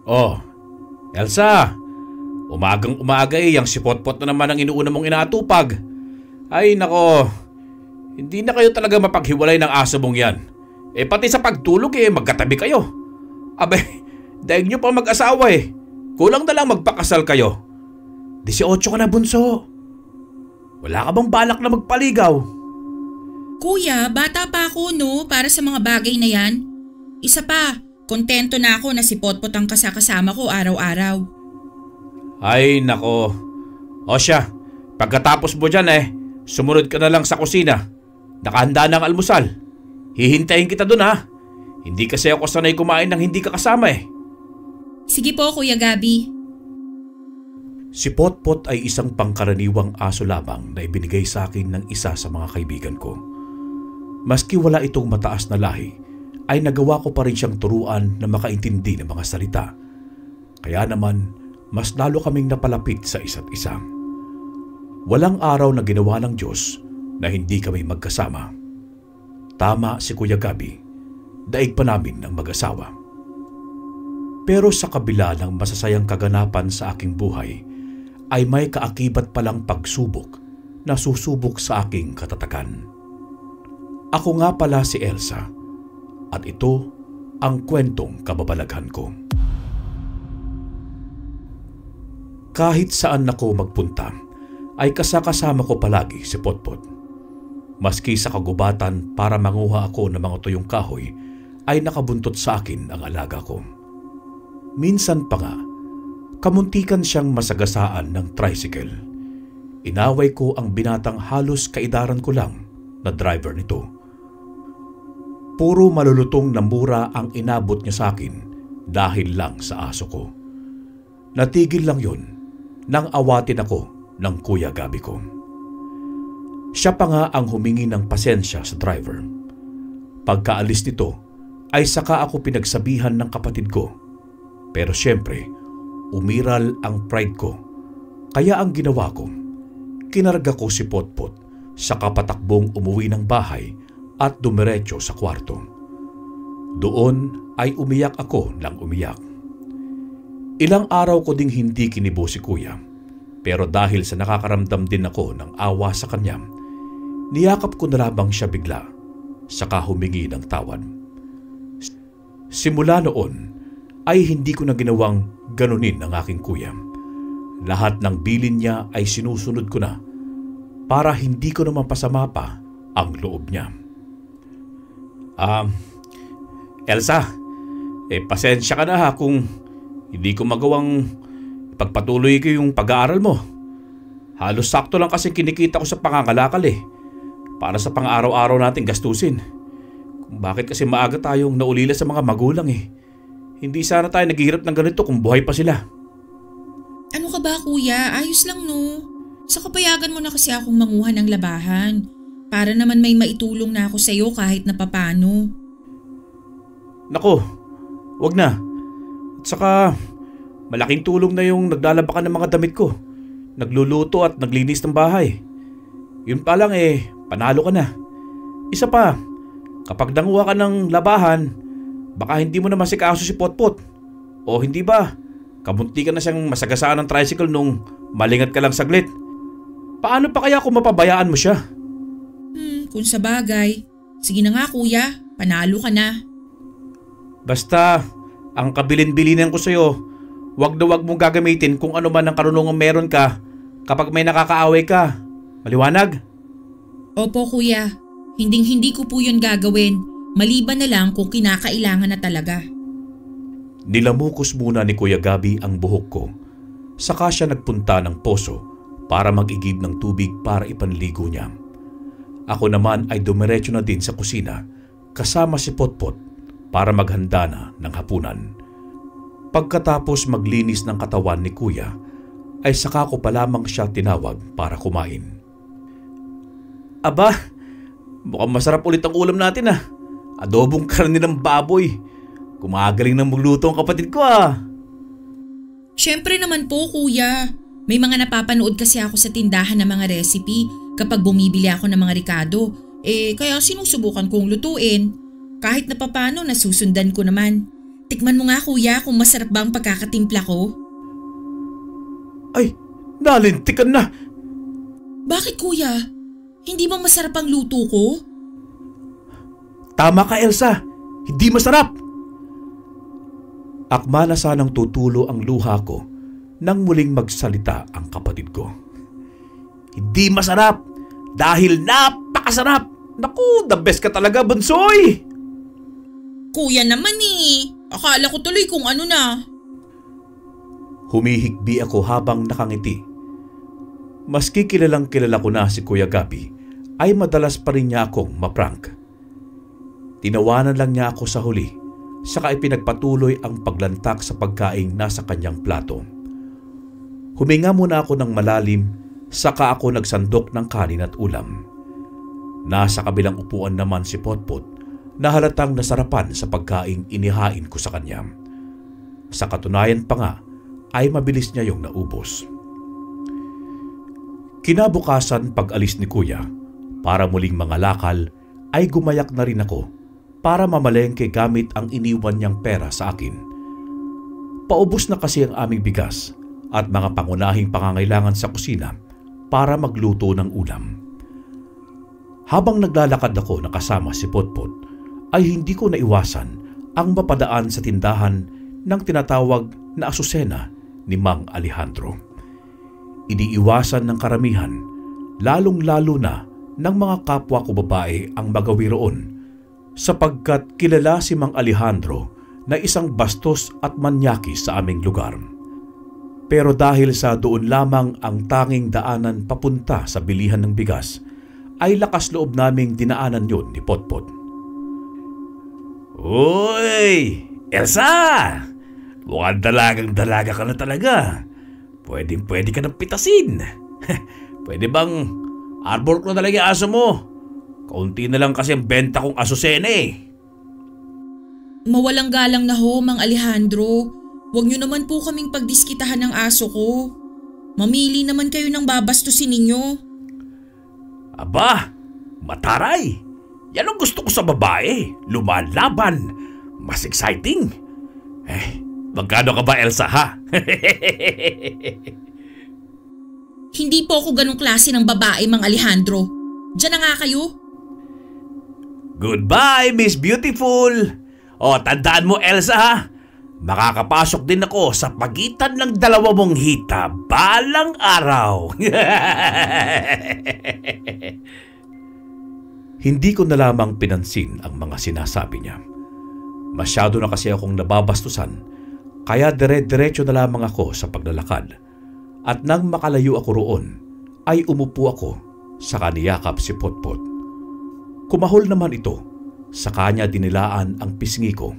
Oh, Elsa! Umagang umaga yung sipot-pot na naman ang inuuna mong inaatupag. Ay nako, hindi na kayo talaga mapaghiwalay ng aso mong yan. Pati sa pagtulog magkatabi kayo. Abay, daig nyo pa mag-asawa Kulang na lang magpakasal kayo. 18 ka na, bunso. Wala ka bang balak na magpaligaw? Kuya, bata pa ako para sa mga bagay na yan. Isa pa, kontento na ako na si Potpot ang kasakasama ko araw-araw. Ay nako. O siya, pagkatapos mo dyan sumunod ka na lang sa kusina. Nakahanda ng almusal. Hihintayin kita dun ha. Hindi kasi ako sanay kumain ng hindi ka kasama Sige po, Kuya Gabi. Si Potpot ay isang pangkaraniwang aso lamang na ibinigay sa akin ng isa sa mga kaibigan ko. Maski wala itong mataas na lahi, ay nagawa ko pa rin siyang turuan na makaintindi ng mga salita. Kaya naman, mas lalo kaming napalapit sa isa't isa. Walang araw na ginawa ng Diyos na hindi kami magkasama. Tama si Kuya Gabi, daig pa namin ng mag-asawa. Pero sa kabila ng masasayang kaganapan sa aking buhay, ay may kaakibat palang pagsubok na susubok sa aking katatagan. Ako nga pala si Elsa, at ito ang kwentong kababalaghan ko. Kahit saan ako magpunta, ay kasakasama ko palagi si Potpot. Maski sa kagubatan para manguha ako ng mga tuyong kahoy, ay nakabuntot sa akin ang alaga ko. Minsan pa nga, kamuntikan siyang masagasaan ng tricycle. Inaway ko ang binatang halos kaidaran ko lang na driver nito. Puro malulutong na mura ang inabot niya sa akin dahil lang sa aso ko. Natigil lang yun nang awatin ako ng Kuya Gabi ko. Siya pa nga ang humingi ng pasensya sa driver. Pagkaalis nito ay saka ako pinagsabihan ng kapatid ko. Pero siyempre, umiral ang pride ko. Kaya ang ginawa ko, kinarga ko si Potpot sa kapatakbong umuwi ng bahay at dumiretso sa kwarto. Doon ay umiyak ako ng umiyak. Ilang araw ko ding hindi kinibo si Kuya, pero dahil sa nakakaramdam din ako ng awa sa kanya, niyakap ko na lamang siya bigla, saka humingi ng tawad. Simula noon, ay hindi ko na ginawang ganunin ang aking kuya. Lahat ng bilin niya ay sinusunod ko na para hindi ko naman pasama pa ang loob niya. Elsa, pasensya ka na kung hindi ko magawang pagpatuloy ko yung pag-aaral mo. Halos sakto lang kasi kinikita ko sa pangangalakal para sa pang-araw-araw nating gastusin. Kung bakit kasi maaga tayong naulila sa mga magulang Hindi sana tayo naghihirap ng ganito kung buhay pa sila. Ano ka ba, Kuya? Ayos lang Sa kapayagan mo na kasi akong manguha ng labahan. Para naman may maitulong na ako sa iyo kahit na papano. Nako, wag na. At saka, malaking tulong na yung naglalaba ka ng mga damit ko. Nagluluto at naglinis ng bahay. Yun pa lang panalo ka na. Isa pa, kapag nanguha ka ng labahan, baka hindi mo na masikaso si Potpot. O hindi ba, kamunti ka na siyang masagasaan ng tricycle nung malingat ka lang saglit. Paano pa kaya kung mapabayaan mo siya? Kung sa bagay. Sige na nga, Kuya, panalo ka na. Basta, ang kabilin-bilinan ko sa'yo, wag na wag mong gagamitin kung ano man ang karunungan meron ka kapag may nakakaaway ka. Maliwanag? Opo, Kuya. Hinding-hindi ko po yun gagawin. Maliban na lang kung kinakailangan na talaga. Nilamukos muna ni Kuya Gabi ang buhok ko. Saka siya nagpunta ng poso para mag-igib ng tubig para ipanligo niya. Ako naman ay dumiretso na din sa kusina kasama si Potpot para maghanda na ng hapunan. Pagkatapos maglinis ng katawan ni Kuya, ay saka ko pa lamang siya tinawag para kumain. Aba, mukhang masarap ulit ang ulam natin Adobong karne ng baboy. Gumagaling ng magluto ang kapatid ko Siyempre naman po, Kuya. May mga napapanood kasi ako sa tindahan ng mga recipe kapag bumibili ako ng mga ricado. Kaya sinusubukan kong lutuin. Kahit na papano nasusundan ko naman. Tikman mo nga kuya kung masarap ba ang pagkakatimpla ko. Ay, nalintikan na! Bakit kuya? Hindi ba masarap ang luto ko? Tama ka, Elsa! Hindi masarap! Akma na sanang tutulo ang luha ko nang muling magsalita ang kapatid ko. Hindi masarap! Dahil napakasarap! Naku, the best ka talaga, bunsoy! Kuya naman eh. Akala ko tuloy kung ano na. Humihikbi ako habang nakangiti. Maski kilalang kilala ko na si Kuya Gabi, ay madalas pa rin niya akong maprank. Tinawanan lang niya ako sa huli, saka ipinagpatuloy ang paglantak sa pagkaing nasa kanyang plato. Huminga muna ako ng malalim, saka ako nagsandok ng kanin at ulam. Nasa kabilang upuan naman si Potpot, na halatang nasarapan sa pagkaing inihain ko sa kanya. Sa katunayan pa nga, ay mabilis niya yung naubos. Kinabukasan pag-alis ni Kuya, para muling mangalakal, ay gumayak na rin ako para mamalengke gamit ang iniwan niyang pera sa akin. Paubos na kasi ang aming bigas at mga pangunahing pangangailangan sa kusina para magluto ng ulam. Habang naglalakad ako na kasama si Potpot, ay hindi ko naiwasan ang mapadaan sa tindahan ng tinatawag na asusena ni Mang Alejandro. Iniiwasan ng karamihan, lalong-lalo na ng mga kapwa ko babae ang magawi roon, sapagkat kilala si Mang Alejandro na isang bastos at manyakis sa aming lugar. Pero dahil sa doon lamang ang tanging daanan papunta sa bilihan ng bigas, ay lakas loob naming dinaanan yun ni Potpot. Uy! Elsa! Mukhang dalagang-dalaga ka na talaga. Pwede ka nang pitasin. Pwede bang arbor ko na talaga yung aso mo? Kaunti na lang kasi ang benta kong asusena eh. Mawalang galang na ho, Mang Alejandro. Huwag niyo naman po kaming pagdiskitahan ng aso ko. Mamili naman kayo ng babastusin ninyo. Aba, mataray! Yan ang gusto ko sa babae. Lumalaban. Mas exciting. Magkano ka ba, Elsa, ha? Hindi po ako ganong klase ng babae, Mang Alejandro. Diyan na nga kayo. Goodbye, Miss Beautiful. O, tandaan mo, Elsa, ha? Makakapasok din ako sa pagitan ng dalawa mong hita balang araw. Hindi ko na lamang pinansin ang mga sinasabi niya. Masyado na kasi akong nababastusan, kaya dire-diretso na lamang ako sa paglalakad. At nang makalayo ako roon, ay umupo ako sa kaniyakap si Potpot. Kumahol naman ito, sa kanya dinilaan ang pisngi ko.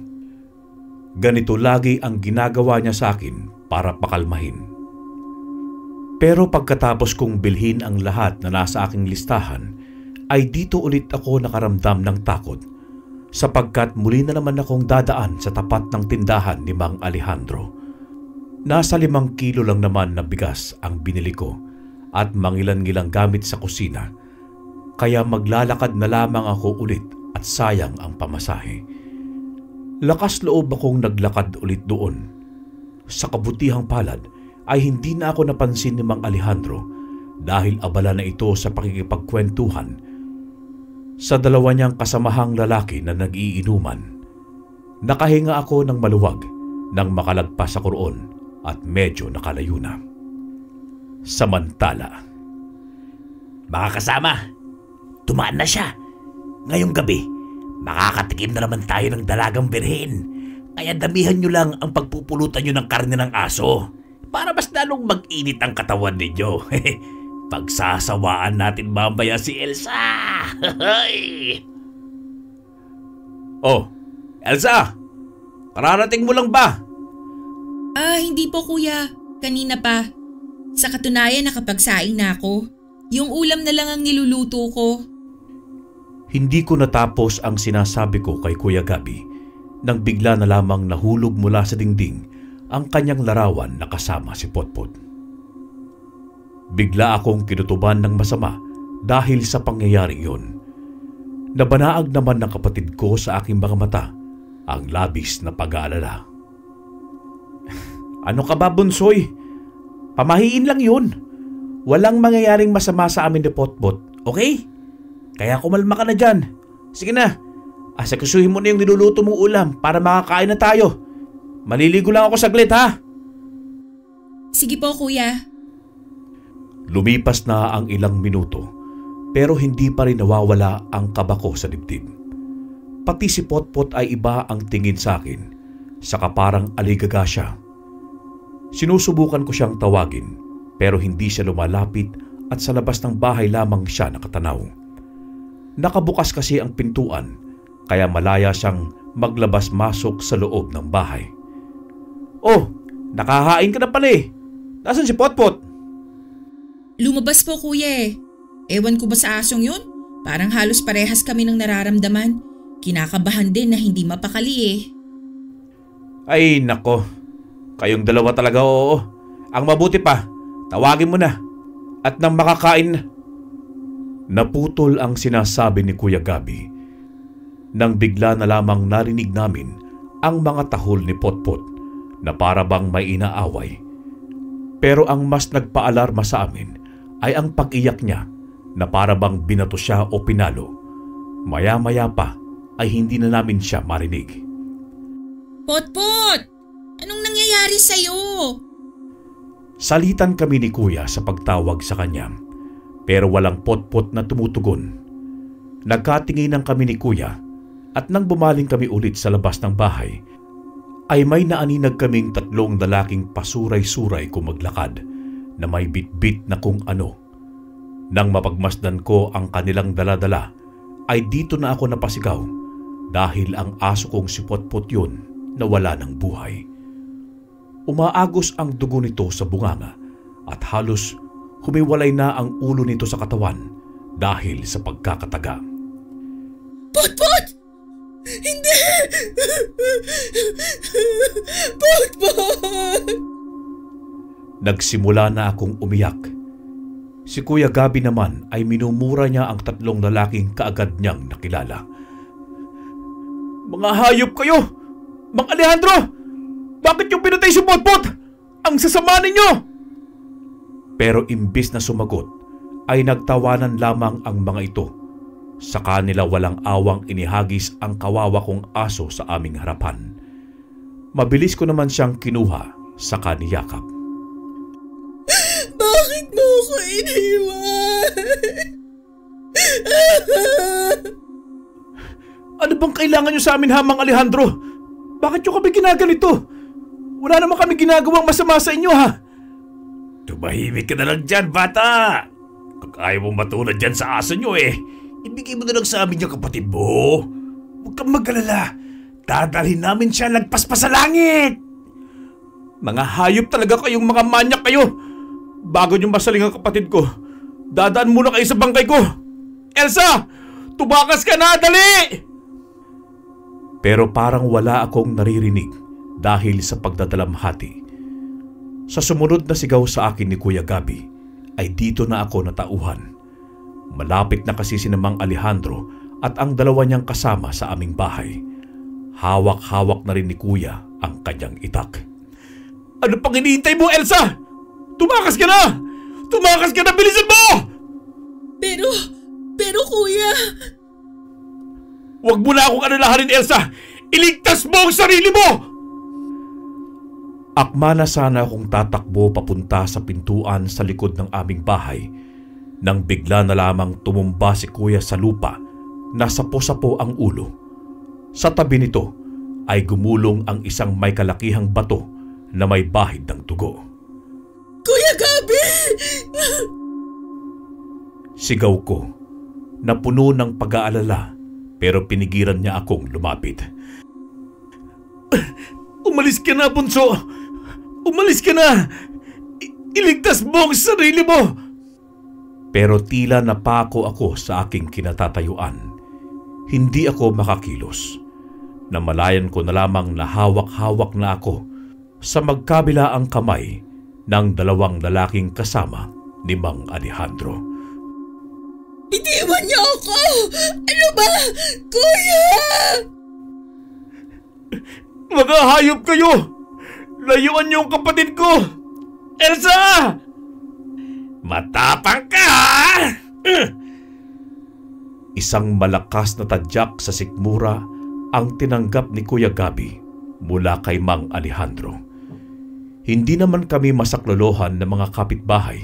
Ganito lagi ang ginagawa niya sa akin para pakalmahin. Pero pagkatapos kong bilhin ang lahat na nasa aking listahan, ay dito ulit ako nakaramdam ng takot sapagkat muli na naman akong dadaan sa tapat ng tindahan ni Mang Alejandro. Nasa 5 kilo lang naman na bigas ang binili ko at mangilan-ngilang gamit sa kusina, kaya maglalakad na lamang ako ulit at sayang ang pamasahe. Lakas loob akong naglakad ulit doon. Sa kabutihang palad ay hindi na ako napansin ni Mang Alejandro dahil abala na ito sa pakikipagkwentuhan sa dalawa niyang kasamahang lalaki na nag-iinuman. Nakahinga ako ng maluwag nang makalagpas ako roon at medyo nakalayo na. Samantala, mga kasama, tumaan na siya. Ngayong gabi, makakatikim na naman tayo ng dalagang birhen. Kaya damihan nyo lang ang pagpupulutan nyo ng karne ng aso para mas lalong mag-init ang katawan ninyo. Pagsasawaan natin mamaya si Elsa. Oh, Elsa! Kararating mo lang ba? Hindi po kuya. Kanina pa. Sa katunayan nakapagsaing na ako. Yung ulam na lang ang niluluto ko. Hindi ko natapos ang sinasabi ko kay Kuya Gabi nang bigla na lamang nahulog mula sa dingding ang kanyang larawan na kasama si Potpot. Bigla akong kinutuban ng masama dahil sa pangyayaring yun. Nabanaag naman ng kapatid ko sa aking mga mata ang labis na pag-aalala. Ano ka ba, Bunsoy? Pamahiin lang yun. Walang mangyayaring masama sa amin ni Potpot, okay? Kaya kumalma ka na dyan. Sige na, asikusuhin mo na yung niluluto mong ulam para makakain na tayo. Maliligo lang ako saglit, ha? Sige po, kuya. Lumipas na ang ilang minuto pero hindi pa rin nawawala ang kaba ko sa dibdib. Pati si Potpot ay iba ang tingin sa akin, saka parang aligaga siya. Sinusubukan ko siyang tawagin pero hindi siya lumalapit at sa labas ng bahay lamang siya nakatanaw. Nakabukas kasi ang pintuan kaya malaya siyang maglabas-masok sa loob ng bahay. Oh, nakahain ka na pala eh. Nasaan si Potpot? Lumabas po, kuya eh. Ewan ko ba sa asong yun? Parang halos parehas kami ng nararamdaman. Kinakabahan din na hindi mapakali eh. Ay nako, kayong dalawa talaga, oo. Ang mabuti pa, tawagin mo na. At nang makakain na. Naputol ang sinasabi ni Kuya Gabi nang bigla na lamang narinig namin ang mga tahol ni Potpot na para bang may inaaway. Pero ang mas nagpaalarma sa amin ay ang pag-iyak niya na para bang binato siya o pinalo. Maya-maya pa ay hindi na namin siya marinig. Potpot! Anong nangyayari sa'yo? Salitan kami ni Kuya sa pagtawag sa kanya pero walang Potpot na tumutugon. Nagkatinginan kami ni Kuya at nang bumaling kami ulit sa labas ng bahay ay may naaninag kaming tatlong lalaking pasuray-suray kumaglakad na may bitbit na kung ano. Nang mapagmasdan ko ang kanilang daladala ay dito na ako napasigaw dahil ang aso kong si Potpot yun na wala ng buhay. Umaagos ang dugo nito sa bunganga at halos humiwalay na ang ulo nito sa katawan dahil sa pagkakataga. Potpot! Hindi! Potpot! Nagsimula na akong umiyak. Si Kuya Gabi naman ay minumura niya ang tatlong lalaking kaagad niyang nakilala. Mga hayop kayo! Mang Alejandro! Bakit yung pinatay si Potpot? Ang sasama ninyo! Pero imbis na sumagot, ay nagtawanan lamang ang mga ito. Sa kanila walang awang inihagis ang kawawa kong aso sa aming harapan. Mabilis ko naman siyang kinuha sa kaniyakap. Bakit mo ko iniwan? Ano bang kailangan niyo sa amin, Mang Alejandro? Bakit niyo kami ginaganito? Wala naman kami ginagawang masama sa inyo, ha? Tumahimik ka na lang dyan, bata! Kung ayaw mong matulad dyan sa aso nyo ibigay mo na lang sa amin yung kapatid mo. Huwag kang mag-alala. Dadalhin namin siya lagpas pa sa langit. Mga hayop talaga kayong mga manyak kayo. Bago nyo masaling ang kapatid ko, dadaan muna kayo sa bangkay ko. Elsa! Tumakas ka na! Dali! Pero parang wala akong naririnig dahil sa pagdadalamhati. Sa sumunod na sigaw sa akin ni Kuya Gabi ay dito na ako natauhan. Malapit na kasi si Mang Alejandro at ang dalawa niyang kasama sa aming bahay. Hawak-hawak na rin ni Kuya ang kanyang itak. Ano pang hinihintay mo, Elsa? Tumakas ka na! Tumakas ka na! Bilisan mo! Pero Kuya... Huwag mo na akong alalahanin, Elsa! Iligtas mo ang sarili mo! Akma na sana akong tatakbo papunta sa pintuan sa likod ng aming bahay nang bigla na lamang tumumba si Kuya sa lupa na sapo-sapo ang ulo. Sa tabi nito ay gumulong ang isang may kalakihang bato na may bahid ng dugo. Kuya Gabi! Sigaw ko na puno ng pag-aalala pero pinigilan niya akong lumapit. Umalis ka na, Bunso! Umalis ka na! Iligtas mo ang sarili mo! Pero tila napako ako sa aking kinatatayuan. Hindi ako makakilos. Namalayan ko na lamang na hawak-hawak na ako sa magkabila ang kamay ng dalawang lalaking kasama ni Mang Alejandro. Bitiwan niyo ako! Ano ba? Kuya! Mga hayop kayo! Layuan niyo ang kapatid ko! Elsa! Matapang ka! Isang malakas na tadyak sa sikmura ang tinanggap ni Kuya Gabi mula kay Mang Alejandro. Hindi naman kami masaklolohan ng mga kapitbahay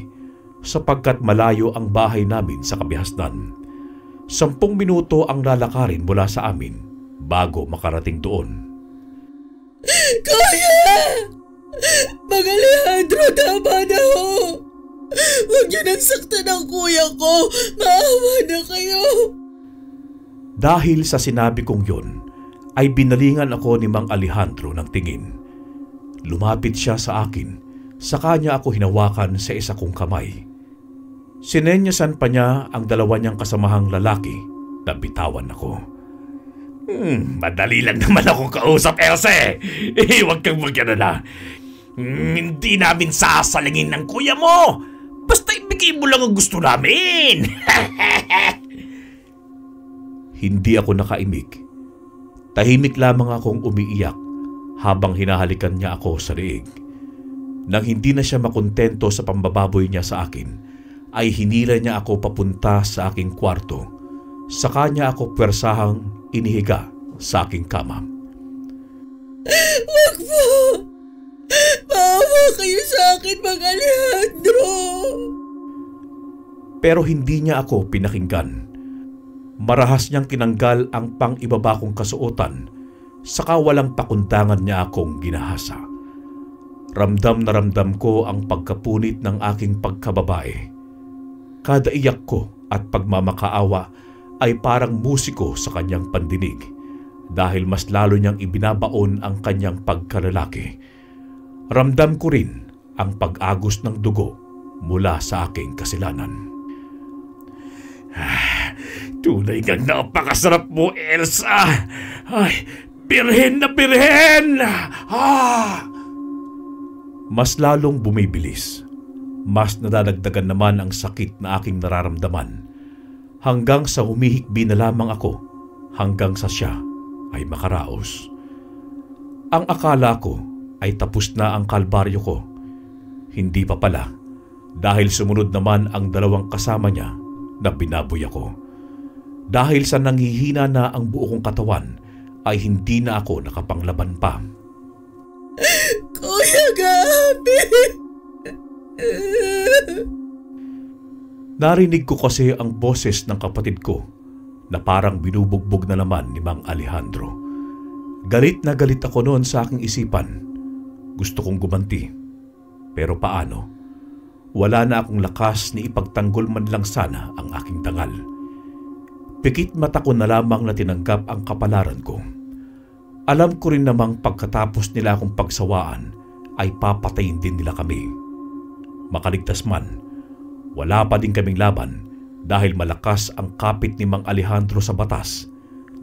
sapagkat malayo ang bahay namin sa kabihasnan. 10 minuto ang lalakarin mula sa amin bago makarating doon. Kuya! Mang Alejandro, tama na ho! Huwag niyo nang saktan ang kuya ko! Maawa na kayo! Dahil sa sinabi kong yun, ay binalingan ako ni Mang Alejandro ng tingin. Lumapit siya sa akin, saka niya ako hinawakan sa isa kong kamay. Sinenyasan pa niya ang 2 niyang kasamahang lalaki na bitawan ako. Madali lang naman akong kausap, Elsa. Huwag kang mag-alala. Hindi namin sasalangin ng kuya mo. Basta ibigay mo lang ang gusto namin. Hindi ako nakaimik. Tahimik lamang akong umiiyak habang hinahalikan niya ako sa liig. Nang hindi na siya makontento sa pambababoy niya sa akin, ay hinila niya ako papunta sa aking kwarto. Saka niya ako pwersahang inihiga sa aking kama. Wag po! Maawa kayo sa akin, Mang Alejandro! Pero hindi niya ako pinakinggan. Marahas niyang tinanggal ang pang-ibaba kong kasuotan, saka walang pakundangan niya akong ginahasa. Ramdam na ramdam ko ang pagkapunit ng aking pagkababae. Kada iyak ko at pagmamakaawa ay parang musiko sa kanyang pandinig dahil mas lalo niyang ibinabaon ang kanyang pagkalalaki. Ramdam ko rin ang pag-agos ng dugo mula sa aking kasalanan. Tunay kang napakasarap mo, Elsa. Ay, birhen na birhen! Mas lalong bumibilis. Mas nadadagdagan naman ang sakit na aking nararamdaman. Hanggang sa humihikbi na lamang ako, hanggang sa siya ay makaraos. Ang akala ko ay tapos na ang kalbaryo ko. Hindi pa pala, dahil sumunod naman ang 2 kasama niya na binaboy ako. Dahil sa nanghihina na ang buo kong katawan, ay hindi na ako nakapanglaban pa. Kuya Gabi! Narinig ko kasi ang boses ng kapatid ko na parang binubugbog na naman ni Mang Alejandro. Galit na galit ako noon sa aking isipan. Gusto kong gumanti. Pero paano? Wala na akong lakas ni ipagtanggol man lang sana ang aking dangal. Pikit mata ko na lamang na tinanggap ang kapalaran ko. Alam ko rin namang pagkatapos nila akong pagsawaan ay papatayin din nila kami. Makaligtas man, wala pa din kaming laban dahil malakas ang kapit ni Mang Alejandro sa batas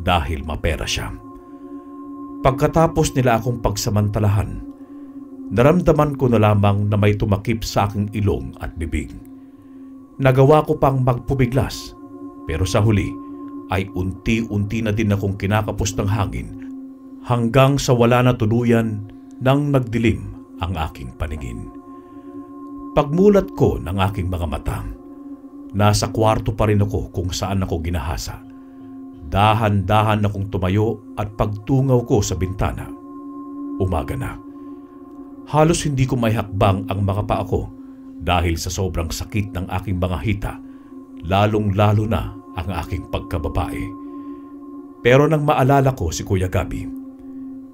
dahil mapera siya. Pagkatapos nila akong pagsamantalahan, naramdaman ko na lamang na may tumakip sa aking ilong at bibig. Nagawa ko pang magpubiglas, pero sa huli ay unti-unti na din akong kinakapos ng hangin hanggang sa wala na tuluyan nang nagdilim ang aking paningin. Pagmulat ko ng aking mga mata, nasa kwarto pa rin ako kung saan ako ginahasa. Dahan-dahan akong tumayo at pagtungaw ko sa bintana. Umaga na. Halos hindi ko maihakbang ang mga paa ko dahil sa sobrang sakit ng aking mga hita, lalong-lalo na ang aking pagkababae. Pero nang maalala ko si Kuya Gabi,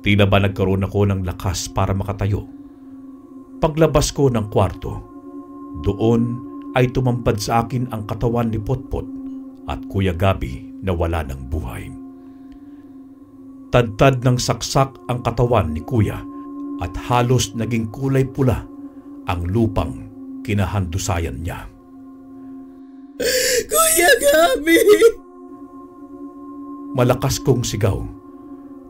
tila ba nagkaroon ako ng lakas para makatayo. Paglabas ko ng kwarto, doon ay tumampad sa akin ang katawan ni Potpot at Kuya Gabi na wala ng buhay. Tadtad ng saksak ang katawan ni Kuya at halos naging kulay pula ang lupang kinahandusayan niya. Kuya Gabi! Malakas kong sigaw.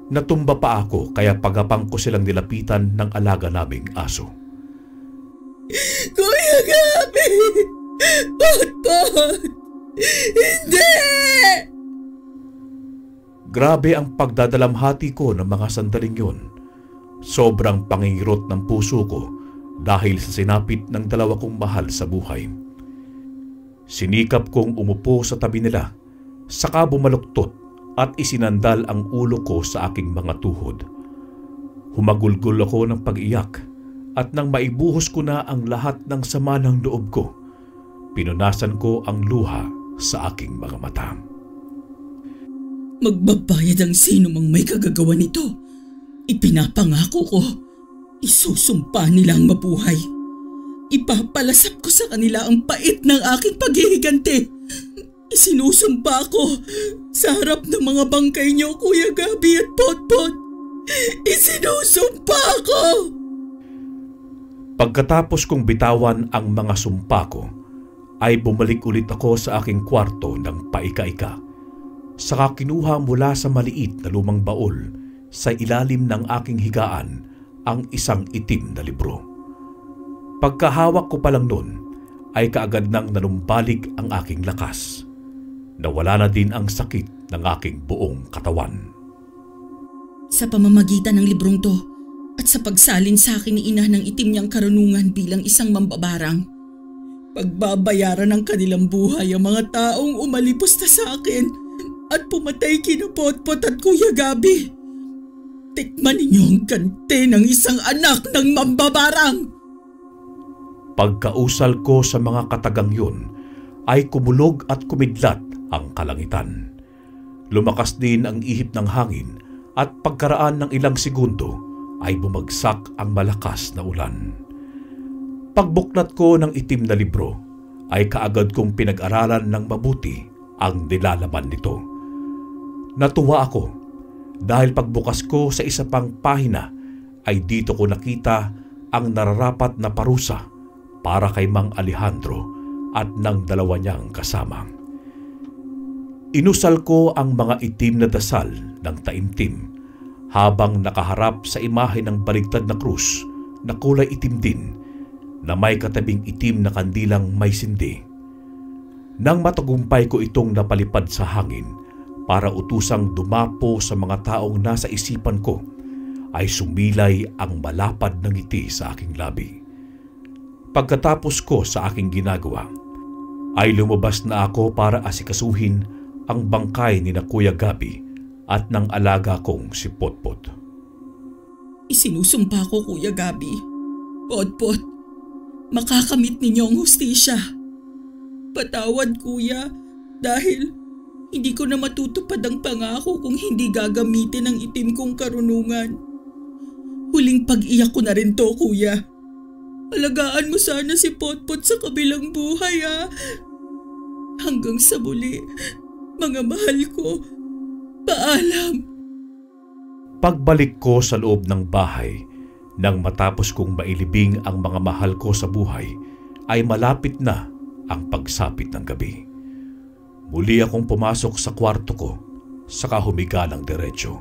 Natumba pa ako kaya pagapang ko silang nilapitan ng alaga naming aso. Kuya Gabi! Potpot! Hindi! Grabe ang pagdadalamhati ko ng mga sandaling yun. Sobrang pangingirot ng puso ko dahil sa sinapit ng dalawa kong mahal sa buhay. Sinikap kong umupo sa tabi nila, saka bumaluktot at isinandal ang ulo ko sa aking mga tuhod. Humagulgol ako ng pag-iyak at nang maibuhos ko na ang lahat ng sama ng loob ko, pinunasan ko ang luha sa aking mga mata. Magbabayad ang sino mang may kagagawa nito. Ipinapangako ko, isusumpa nila ang mabuhay. Ipapalasap ko sa kanila ang pait ng aking paghihiganti. Isinusumpa ko sa harap ng mga bangkay niyo, Kuya Gabi at Potpot. Isinusumpa ko! Pagkatapos kong bitawan ang mga sumpa ko, ay bumalik ulit ako sa aking kwarto ng paika-ika. Saka kinuha mula sa maliit na lumang baol sa ilalim ng aking higaan ang isang itim na libro. Pagkahawak ko pa lang noon ay kaagad nang nanumbalik ang aking lakas. Nawala na din ang sakit ng aking buong katawan. Sa pamamagitan ng librong to at sa pagsalin sa akin ni ina ng itim niyang karunungan bilang isang mambabarang, pagbabayaran ng kanilang buhay ang mga taong umalipos na sa akin at pumatay kina Potpot at Kuya Gabi. Tikman ninyo ang ganti ng isang anak ng mambabarang! Pagkausal ko sa mga katagang yun, ay kumulog at kumidlat ang kalangitan. Lumakas din ang ihip ng hangin at pagkaraan ng ilang segundo ay bumagsak ang malakas na ulan. Pagbuklat ko ng itim na libro, ay kaagad kong pinag-aralan ng mabuti ang nilalaman nito. Natuwa ako dahil pagbukas ko sa isa pang pahina ay dito ko nakita ang nararapat na parusa para kay Mang Alejandro at ng dalawa niyang kasama. Inusal ko ang mga itim na dasal ng taimtim habang nakaharap sa imahe ng baligtad na krus na kulay itim din na may katabing itim na kandilang may sindi. Nang matagumpay ko itong napalipad sa hangin para utusang dumapo sa mga taong nasa isipan ko, ay sumilay ang malapad na ngiti sa aking labi. Pagkatapos ko sa aking ginagawa, ay lumabas na ako para asikasuhin ang bangkay ni na Kuya Gabi at ng alaga kong si Potpot. Isinusumpa ko, Kuya Gabi, Potpot, makakamit ninyo ang hustisya. Patawad, Kuya, dahil hindi ko na matutupad ang pangako kung hindi gagamitin ang itim kong karunungan. Huling pag-iyak ko na rin to, Kuya. Alagaan mo sana si Potpot sa kabilang buhay, ha? Hanggang sa muli, mga mahal ko, paalam. Pagbalik ko sa loob ng bahay, nang matapos kong mailibing ang mga mahal ko sa buhay, ay malapit na ang pagsapit ng gabi. Muli akong pumasok sa kwarto ko, saka humiga ng diretsyo.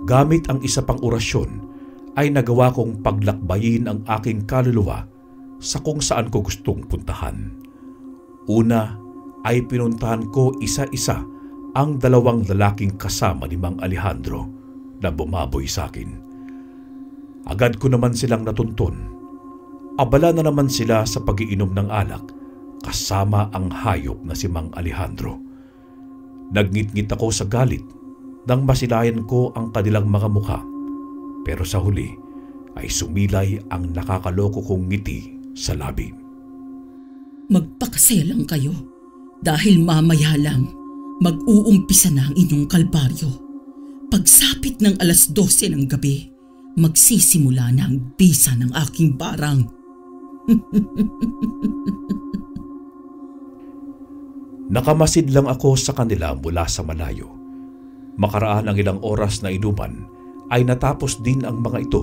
Gamit ang isa pang orasyon, ay nagawa kong paglakbayin ang aking kaluluwa sa kung saan ko gustong puntahan. Una ay pinuntahan ko isa-isa ang dalawang lalaking kasama ni Mang Alejandro na bumaboy sa akin. Agad ko naman silang natuntun. Abala na naman sila sa pag-iinom ng alak kasama ang hayop na si Mang Alejandro. Nagngit-ngit ako sa galit nang masilayan ko ang kanilang mga mukha, pero sa huli ay sumilay ang nakakaloko kong ngiti sa labi. Magpakasaya lang kayo dahil mamaya lang mag-uumpisa na ang inyong kalbaryo. Pagsapit ng 12:00 ng gabi, magsisimula na ang bisa ng aking barang. Nakamasid lang ako sa kanila mula sa malayo. Makaraan ang ilang oras na inuman ay natapos din ang mga ito.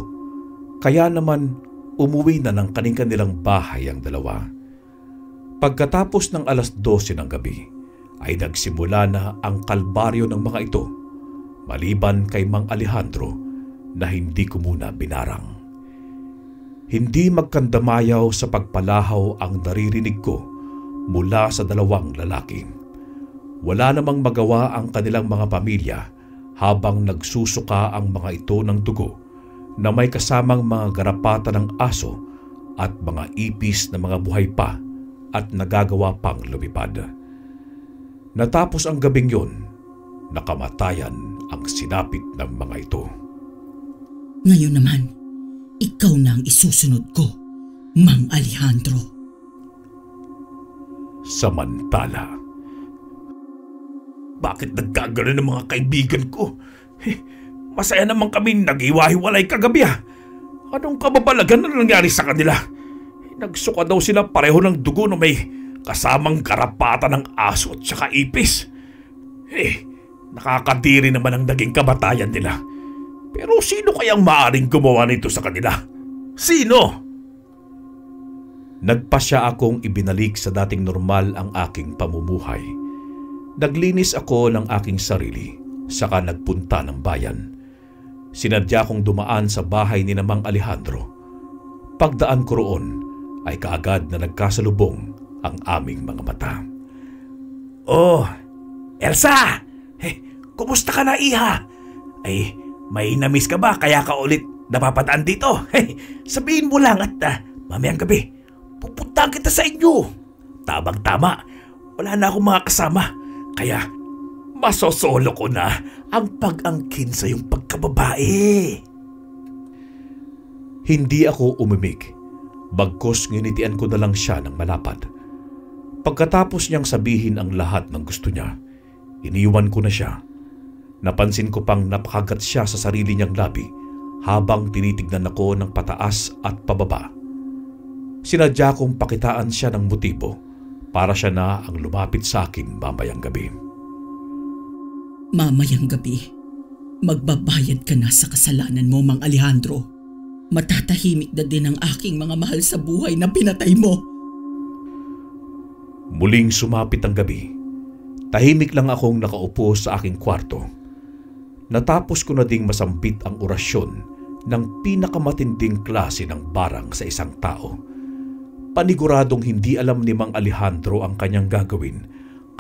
Kaya naman umuwi na ng kanilang bahay ang dalawa. Pagkatapos ng 12:00 ng gabi ay nagsimula na ang kalbaryo ng mga ito, maliban kay Mang Alejandro na hindi ko muna binarang. Hindi magkandamayaw sa pagpalahaw ang naririnig ko mula sa dalawang lalaki. Wala namang magawa ang kanilang mga pamilya habang nagsusuka ang mga ito ng dugo na may kasamang mga garapata ng aso at mga ipis na mga buhay pa at nagagawa pang lumipad. Natapos ang gabing yun, nakamatayan ang sinapit ng mga ito. Ngayon naman, ikaw na ang isusunod ko, Mang Alejandro. Samantala, bakit nagkagano ng mga kaibigan ko? Masaya naman kami nag-iwahiwalay kagabi. Anong kababalagan na nangyari sa kanila? Nagsuka daw sila pareho ng dugo na may kasamang karapata ng aso at saka ipis. Nakakadiri naman ang naging kamatayan nila. Pero sino kayang maaaring gumawa nito sa kanila? Sino? Nagpasya akong ibinalik sa dating normal ang aking pamumuhay. Naglinis ako ng aking sarili, saka nagpunta ng bayan. Sinadya kong dumaan sa bahay ni Mang Alejandro. Pagdaan ko roon ay kaagad na nagkasalubong ang aming mga mata. Oh, Elsa! Kumusta ka na, iha? May namiss ka ba kaya ka ulit napapadaan dito? Sabihin mo lang at mamayang gabi, pupunta kita sa inyo. Tamang-tama, wala na akong mga kasama. Kaya masosolo ko na ang pag-angkin sa iyong pagkababae. Hindi ako umimik. Bagkus nginitian ko na lang siya ng malapad. Pagkatapos niyang sabihin ang lahat ng gusto niya, iniwan ko na siya. Napansin ko pang napakagat siya sa sarili niyang labi habang tinitignan ako ng pataas at pababa. Sinadya kong pakitaan siya ng motibo para siya na ang lumapit sa akin mamayang gabi. Mamayang gabi, magbabayad ka na sa kasalanan mo, Mang Alejandro. Matatahimik na din ang aking mga mahal sa buhay na pinatay mo. Muling sumapit ang gabi. Tahimik lang akong nakaupo sa aking kwarto. Natapos ko na ding masambit ang orasyon ng pinakamatinding klase ng barang sa isang tao. Paniguradong hindi alam ni Mang Alejandro ang kanyang gagawin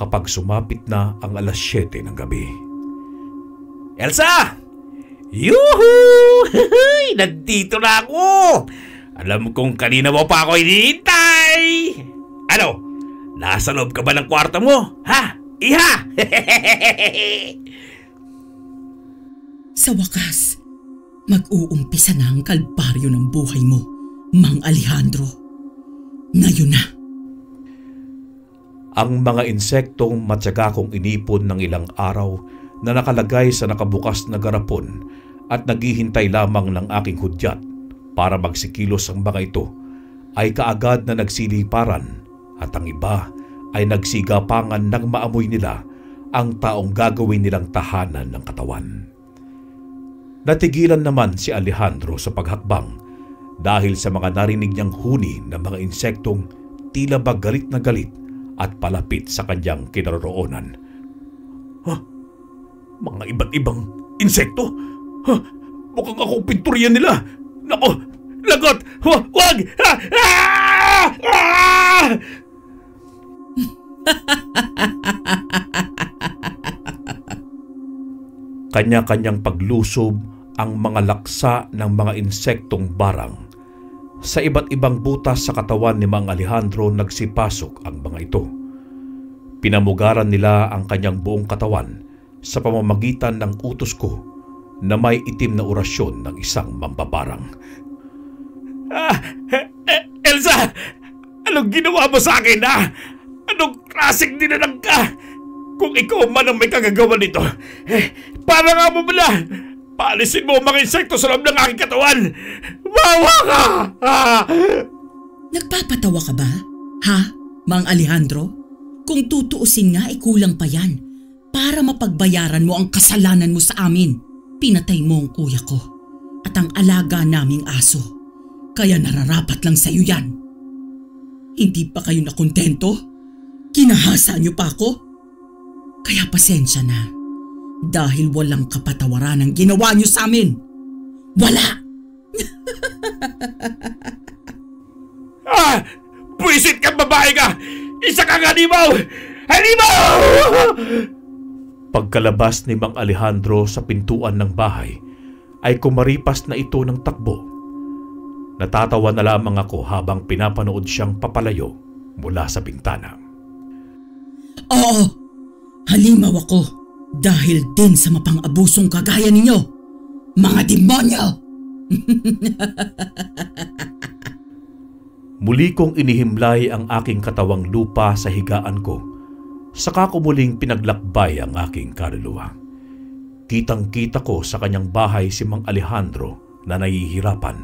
kapag sumapit na ang 7:00 ng gabi. Elsa! Yuhu! Nandito na ako! Alam kong kanina mo pa ako hinihintay! Ano? Nasa loob ka ba ng kwarto mo? Ha? Iha! Sa wakas, mag-uumpisa na ang kalbaryo ng buhay mo, Mang Alejandro. Ngayon na. Ang mga insektong matyaga kong inipon ng ilang araw na nakalagay sa nakabukas na garapon at naghihintay lamang ng aking hudyat para magsikilos ang mga ito ay kaagad na nagsiliparan at ang iba ay nagsigapangan nang maamoy nila ang taong gagawin nilang tahanan ng katawan. Natigilan naman si Alejandro sa paghakbang dahil sa mga narinig niyang huni ng mga insektong tila ba galit na galit at palapit sa kanyang kinaroroonan. Mga iba't ibang insekto? Mukhang akong pinturya nila. Nako, lagot! Wag! Kanya-kanyang paglusob ang mga laksa ng mga insektong barang. Sa iba't ibang butas sa katawan ni Mang Alejandro nagsipasok ang mga ito. Pinamugaran nila ang kanyang buong katawan sa pamamagitan ng utos ko na may itim na orasyon ng isang mambabarang. Elsa! Anong ginawa mo sa akin, ha? Anong klaseng dinanang ka? Kung ikaw man ang may kagagawa nito, para nga mo bala, paalisin mo ang mga insekto sa loob ng aking katawan! Bawa ka! Nagpapatawa ka ba? Ha, Mang Alejandro? Kung tutuusin nga, kulang pa yan para mapagbayaran mo ang kasalanan mo sa amin. Pinatay mo ang kuya ko at ang alaga naming aso. Kaya nararapat lang sa'yo yan. Hindi pa kayo nakontento? Kinahasa niyo pa ako? Kaya pasensya na. Dahil walang kapatawaran ang ginawa niyo sa amin. Wala! Puwisit kang babae ka! Isa kang halimaw! Halimaw! Pagkalabas ni Mang Alejandro sa pintuan ng bahay, ay kumaripas na ito ng takbo. Natatawa na lamang ako habang pinapanood siyang papalayo mula sa bintana. Oo, halimaw ako dahil din sa mapang-abusong kagaya ninyo, mga demonyo! Muli kong inihimlay ang aking katawang lupa sa higaan ko, saka ko muling pinaglakbay ang aking kaluluwa. Kitang-kita ko sa kanyang bahay si Mang Alejandro na nahihirapan.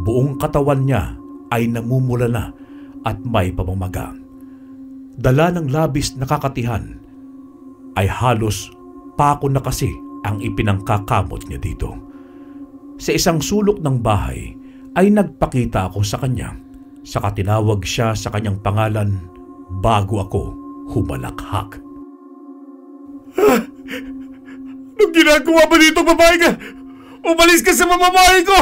Buong katawan niya ay namumula na at may pamamaga. Dala ng labis na kakatihan, ay halos pako na kasi ang ipinangkakamot niya dito. Sa isang sulok ng bahay ay nagpakita ako sa kanya, saka tinawag siya sa kanyang pangalan bago ako humalakhak. Anong ginagawa ba dito, babae ka? Umalis ka sa mamamahay ko!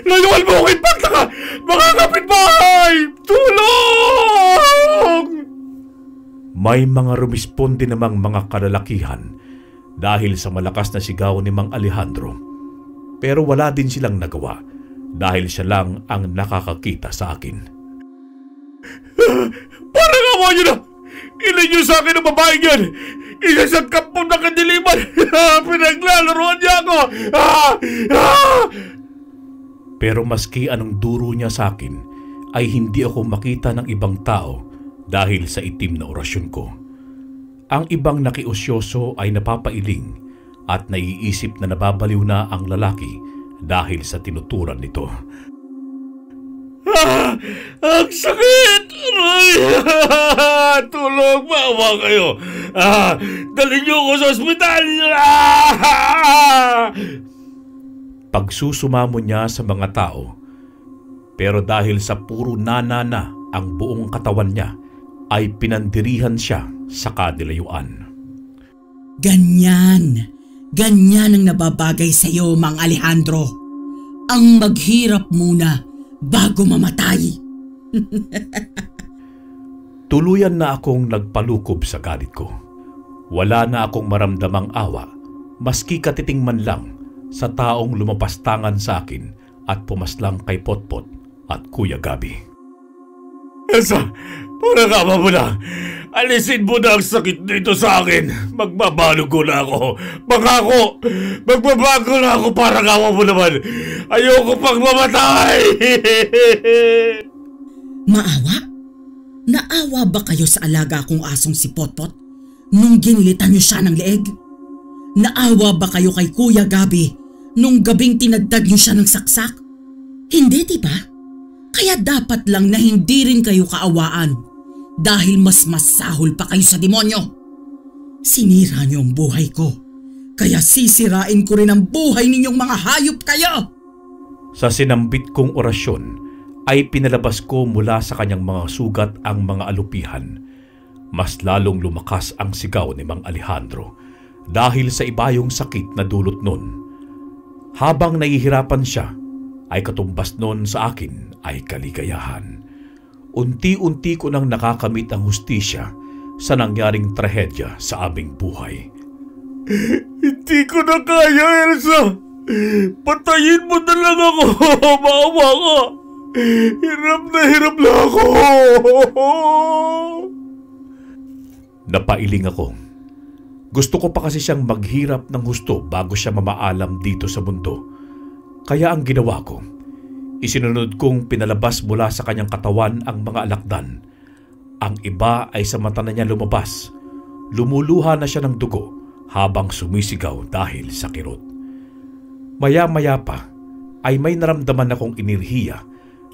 Layuan mo akong ipagtaka! Mga kapitbahay! Tulong! May mga rumisponde namang mga kalalakihan dahil sa malakas na sigaw ni Mang Alejandro. Pero wala din silang nagawa dahil siya lang ang nakakakita sa akin. Parang awa niyo na! Ilay niyo sa akin ang babaeng yan! Isasagkap po ng kadiliman! Pinaglalaroan niya ako! Pero maski anong duro niya sa akin, ay hindi ako makita ng ibang tao dahil sa itim na orasyon ko. Ang ibang nakiusyoso ay napapailing at naiisip na nababaliw na ang lalaki dahil sa tinuturan nito. Ang sakit! Tulong! Maawa kayo! Dali niyo ako sa ospital! Pagsusumamo niya sa mga tao, pero dahil sa puro nanana ang buong katawan niya, ay pinandirihan siya sa kadilayuan. Ganyan ang nababagay sa iyo, Mang Alejandro. Ang maghirap muna bago mamatay. Tuluyan na akong nagpalukob sa galit ko. Wala na akong maramdamang awa, maski katiting man lang sa taong lumapastangan sa akin at pumaslang kay Potpot at Kuya Gabi. Elsa, parang kama mo na. Alisin mo na ang sakit dito sa akin. Magbabago ko na ako. Pangako, magbabago na ako para kawa mo naman. Ayoko pang mamatay. Maawa? Naawa ba kayo sa alaga kong asong si Potpot nung ginilitan niyo siya ng leeg? Naawa ba kayo kay Kuya Gabi nung gabing tinagdag niyo siya ng saksak? Hindi, diba? Kaya dapat lang na hindi rin kayo kaawaan dahil mas masahol pa kayo sa demonyo. Sinira niyo ang buhay ko, kaya sisirain ko rin ang buhay ninyong mga hayop kayo! Sa sinambit kong orasyon, ay pinalabas ko mula sa kanyang mga sugat ang mga alupihan. Mas lalong lumakas ang sigaw ni Mang Alejandro dahil sa ibayong sakit na dulot nun. Habang nahihirapan siya, ay katumbas nun sa akin ay kaligayahan. Unti-unti ko nang nakakamit ang hustisya sa nangyaring trahedya sa aming buhay. Hindi ko na kaya, Elsa. Patayin mo na lang ako. Maawa ka. Hirap na ako. Napailing ako. Gusto ko pa kasi siyang maghirap ng husto bago siya mamaalam dito sa mundo. Kaya ang ginawa ko, isinunod kong pinalabas mula sa kanyang katawan ang mga alakdan. Ang iba ay sa mata na niya lumabas. Lumuluha na siya ng dugo habang sumisigaw dahil sa kirot. Maya-maya pa ay may naramdaman akong inirhiya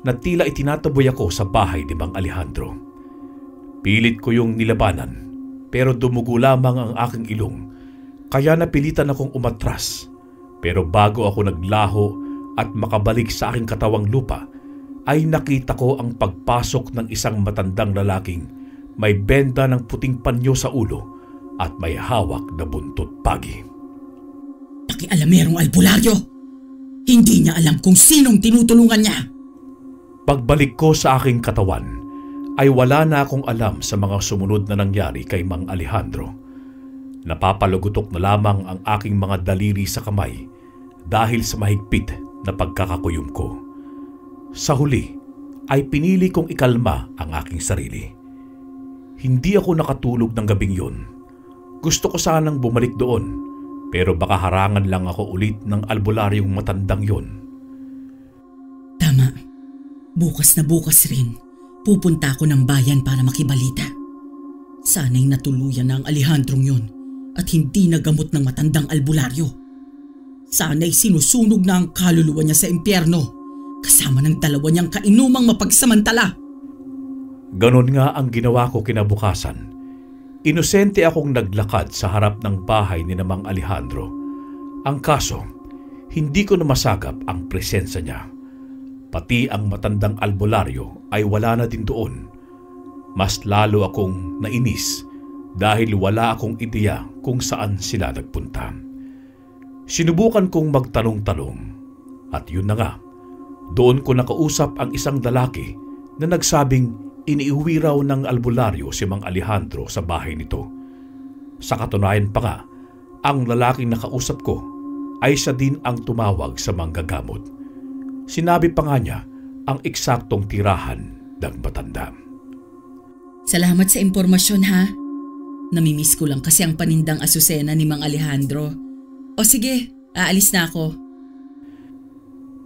na tila itinataboy ako sa bahay ni Mang Alejandro. Pilit ko yung nilabanan pero dumugo lamang ang aking ilong kaya napilitan akong umatras. Pero bago ako naglaho at makabalik sa aking katawang lupa, ay nakita ko ang pagpasok ng isang matandang lalaking may benda ng puting panyo sa ulo at may hawak na buntot pagi. Pakialamerong albularyo! Hindi niya alam kung sinong tinutulungan niya! Pagbalik ko sa aking katawan, ay wala na akong alam sa mga sumunod na nangyari kay Mang Alejandro. Napapalugutok na lamang ang aking mga daliri sa kamay dahil sa mahigpit na pagkakakuyom ko. Sa huli ay pinili kong ikalma ang aking sarili. Hindi ako nakatulog ng gabing yun. Gusto ko sanang bumalik doon, pero baka harangan lang ako ulit ng albularyong matandang yun. Tama. Bukas na bukas rin, pupunta ako ng bayan para makibalita. Sana'y natuluyan na ang Alejandrong yun at hindi nagamot ng matandang albularyo. Sana'y sinusunog na ang kaluluwa niya sa impyerno kasama ng dalawa niyang kainumang mapagsamantala. Ganon nga ang ginawa ko kinabukasan. Inosente akong naglakad sa harap ng bahay ni Mang Alejandro. Ang kaso, hindi ko na masagap ang presensya niya. Pati ang matandang albularyo ay wala na din doon. Mas lalo akong nainis dahil wala akong ideya kung saan sila nagpunta. Sinubukan kong magtanong-tanong at yun na nga, doon ko nakausap ang isang lalaki na nagsabing iniuwi raw ng albularyo si Mang Alejandro sa bahay nito. Sa katunayan pa nga, ang lalaking nakausap ko ay siya din ang tumawag sa manggagamot. Sinabi pa nga niya ang eksaktong tirahan ng matanda. Salamat sa impormasyon ha. Namimiss ko lang kasi ang panindang asusena ni Mang Alejandro. O sige, aalis na ako.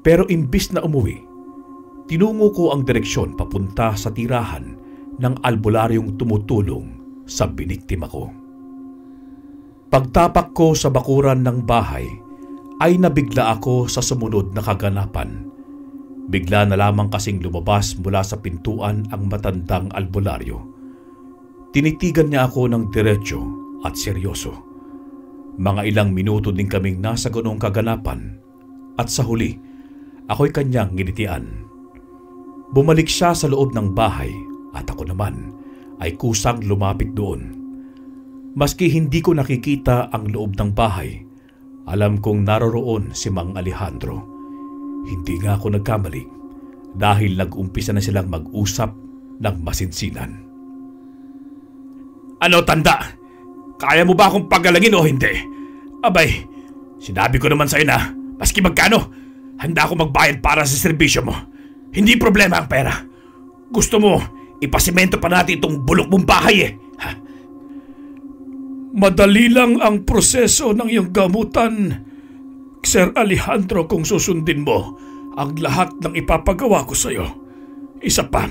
Pero imbis na umuwi, tinungo ko ang direksyon papunta sa tirahan ng albularyong tumutulong sa biniktima ko. Pagtapak ko sa bakuran ng bahay, ay nabigla ako sa sumunod na kaganapan. Bigla na lamang kasing lumabas mula sa pintuan ang matandang albularyo. Tinitigan niya ako ng diretso at seryoso. Mga ilang minuto din kaming nasa ganong kaganapan at sa huli, ako'y kanyang nginitian. Bumalik siya sa loob ng bahay at ako naman ay kusang lumapit doon. Maski hindi ko nakikita ang loob ng bahay, alam kong naroroon si Mang Alejandro. Hindi nga ako nagkamali dahil nag-umpisa na silang mag-usap ng masinsinan. Ano tanda? Kaya mo ba akong pagalangin o hindi? Abay, sinabi ko naman sa'yo na maski magkano, handa ako magbayad para sa serbisyo mo. Hindi problema ang pera. Gusto mo, ipasimento pa natin itong bulok mong bahay Ha? Madali lang ang proseso ng iyong gamutan, Sir Alejandro, kung susundin mo ang lahat ng ipapagawa ko sa iyo. Isa pa,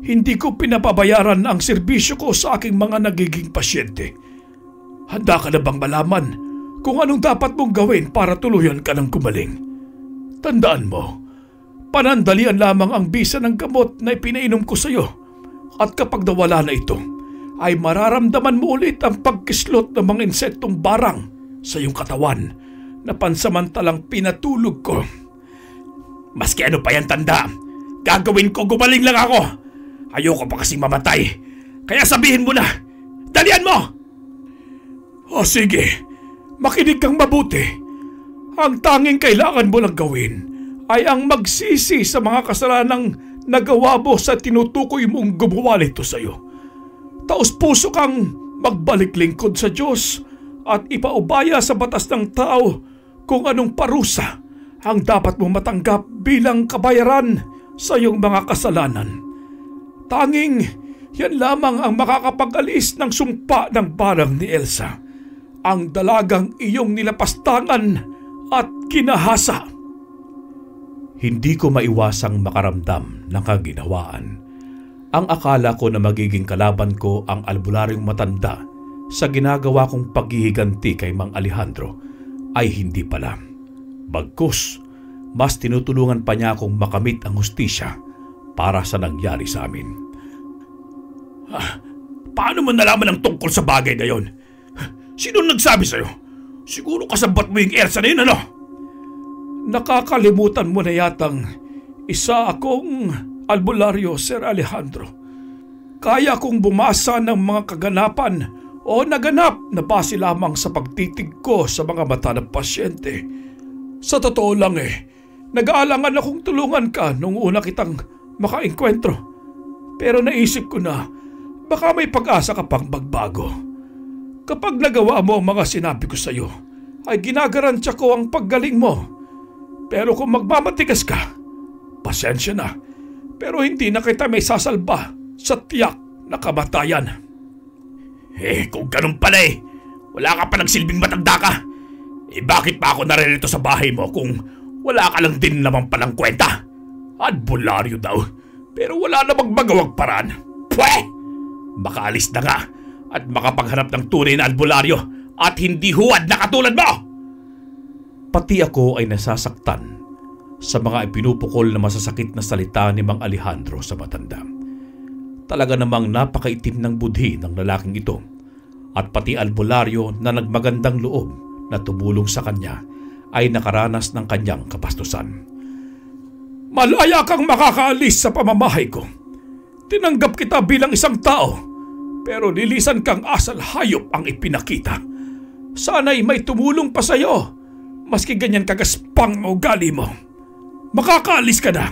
hindi ko pinapabayaran ang serbisyo ko sa aking mga nagiging pasyente. Handa ka na bang malaman kung anong dapat mong gawin para tuluyan ka ng gumaling? Tandaan mo, panandalian lamang ang bisa ng gamot na ipinainom ko sa iyo at kapag nawala na ito, ay mararamdaman mo ulit ang pagkislot ng mga insektong barang sa iyong katawan na pansamantalang pinatulog ko. Maski ano pa yan tanda, gagawin ko, gumaling lang ako. Ayoko pa kasing mamatay, kaya sabihin mo na, dalian mo! O sige, makinig kang mabuti. Ang tanging kailangan mo lang gawin ay ang magsisi sa mga kasalanang nagawa mo sa tinutukoy mong gumawa nito sa iyo. Taos-puso kang magbalik lingkod sa Diyos at ipaubaya sa batas ng tao kung anong parusa ang dapat mong matanggap bilang kabayaran sa iyong mga kasalanan. Tanging yan lamang ang makakapag-alis ng sumpa ng barang ni Elsa, ang dalagang iyong nilapastangan at kinahasa. Hindi ko maiwasang makaramdam ng kaginhawaan. Ang akala ko na magiging kalaban ko ang albularyong matanda sa ginagawa kong paghihiganti kay Mang Alejandro ay hindi pala. Bagkus, mas tinutulungan pa niya akong makamit ang hustisya para sa nangyari sa amin. Paano mo nalaman ang tungkol sa bagay na yon? Sino nagsabi sa'yo? Siguro kasabot mo yung Elsa na yun, ano? Nakakalimutan mo na yatang isa akong albularyo, Sir Alejandro. Kaya kong bumasa ng mga kaganapan o naganap na base lamang sa pagtitig ko sa mga mata ng pasyente. Sa totoo lang nag-aalangan akong tulungan ka nung una kitang makaengkwentro. Pero naisip ko na baka may pag-asa ka pang magbago. Kapag nagawa mo ang mga sinabi ko sa iyo, ay ginagarantiya ko ang paggaling mo. Pero kung magmamatigas ka, pasensya na. Pero hindi na kita may sasalba sa tiyak na kamatayan. Kung ganun pala wala ka pa ng silbing matanda ka. Bakit pa ako naririto sa bahay mo kung wala ka lang din naman palang kwenta? Albularyo daw, pero wala namang magawang paraan. Pwe! Makaalis na nga at makapaghanap ng tunay na albularyo at hindi huwad na katulad mo! Pati ako ay nasasaktan sa mga ipinupukol na masasakit na salita ni Mang Alejandro sa matanda. Talaga namang napakaitim ng budhi ng lalaking ito at pati albularyo na nagmagandang loob na tumulong sa kanya ay nakaranas ng kanyang kapastusan. Malaya kang makakaalis sa pamamahay ko. Tinanggap kita bilang isang tao, pero lilisan kang asal hayop ang ipinakita. Sana'y may tumulong pa sa'yo, maski ganyan kagaspang ang ugali mo. Makakaalis ka na.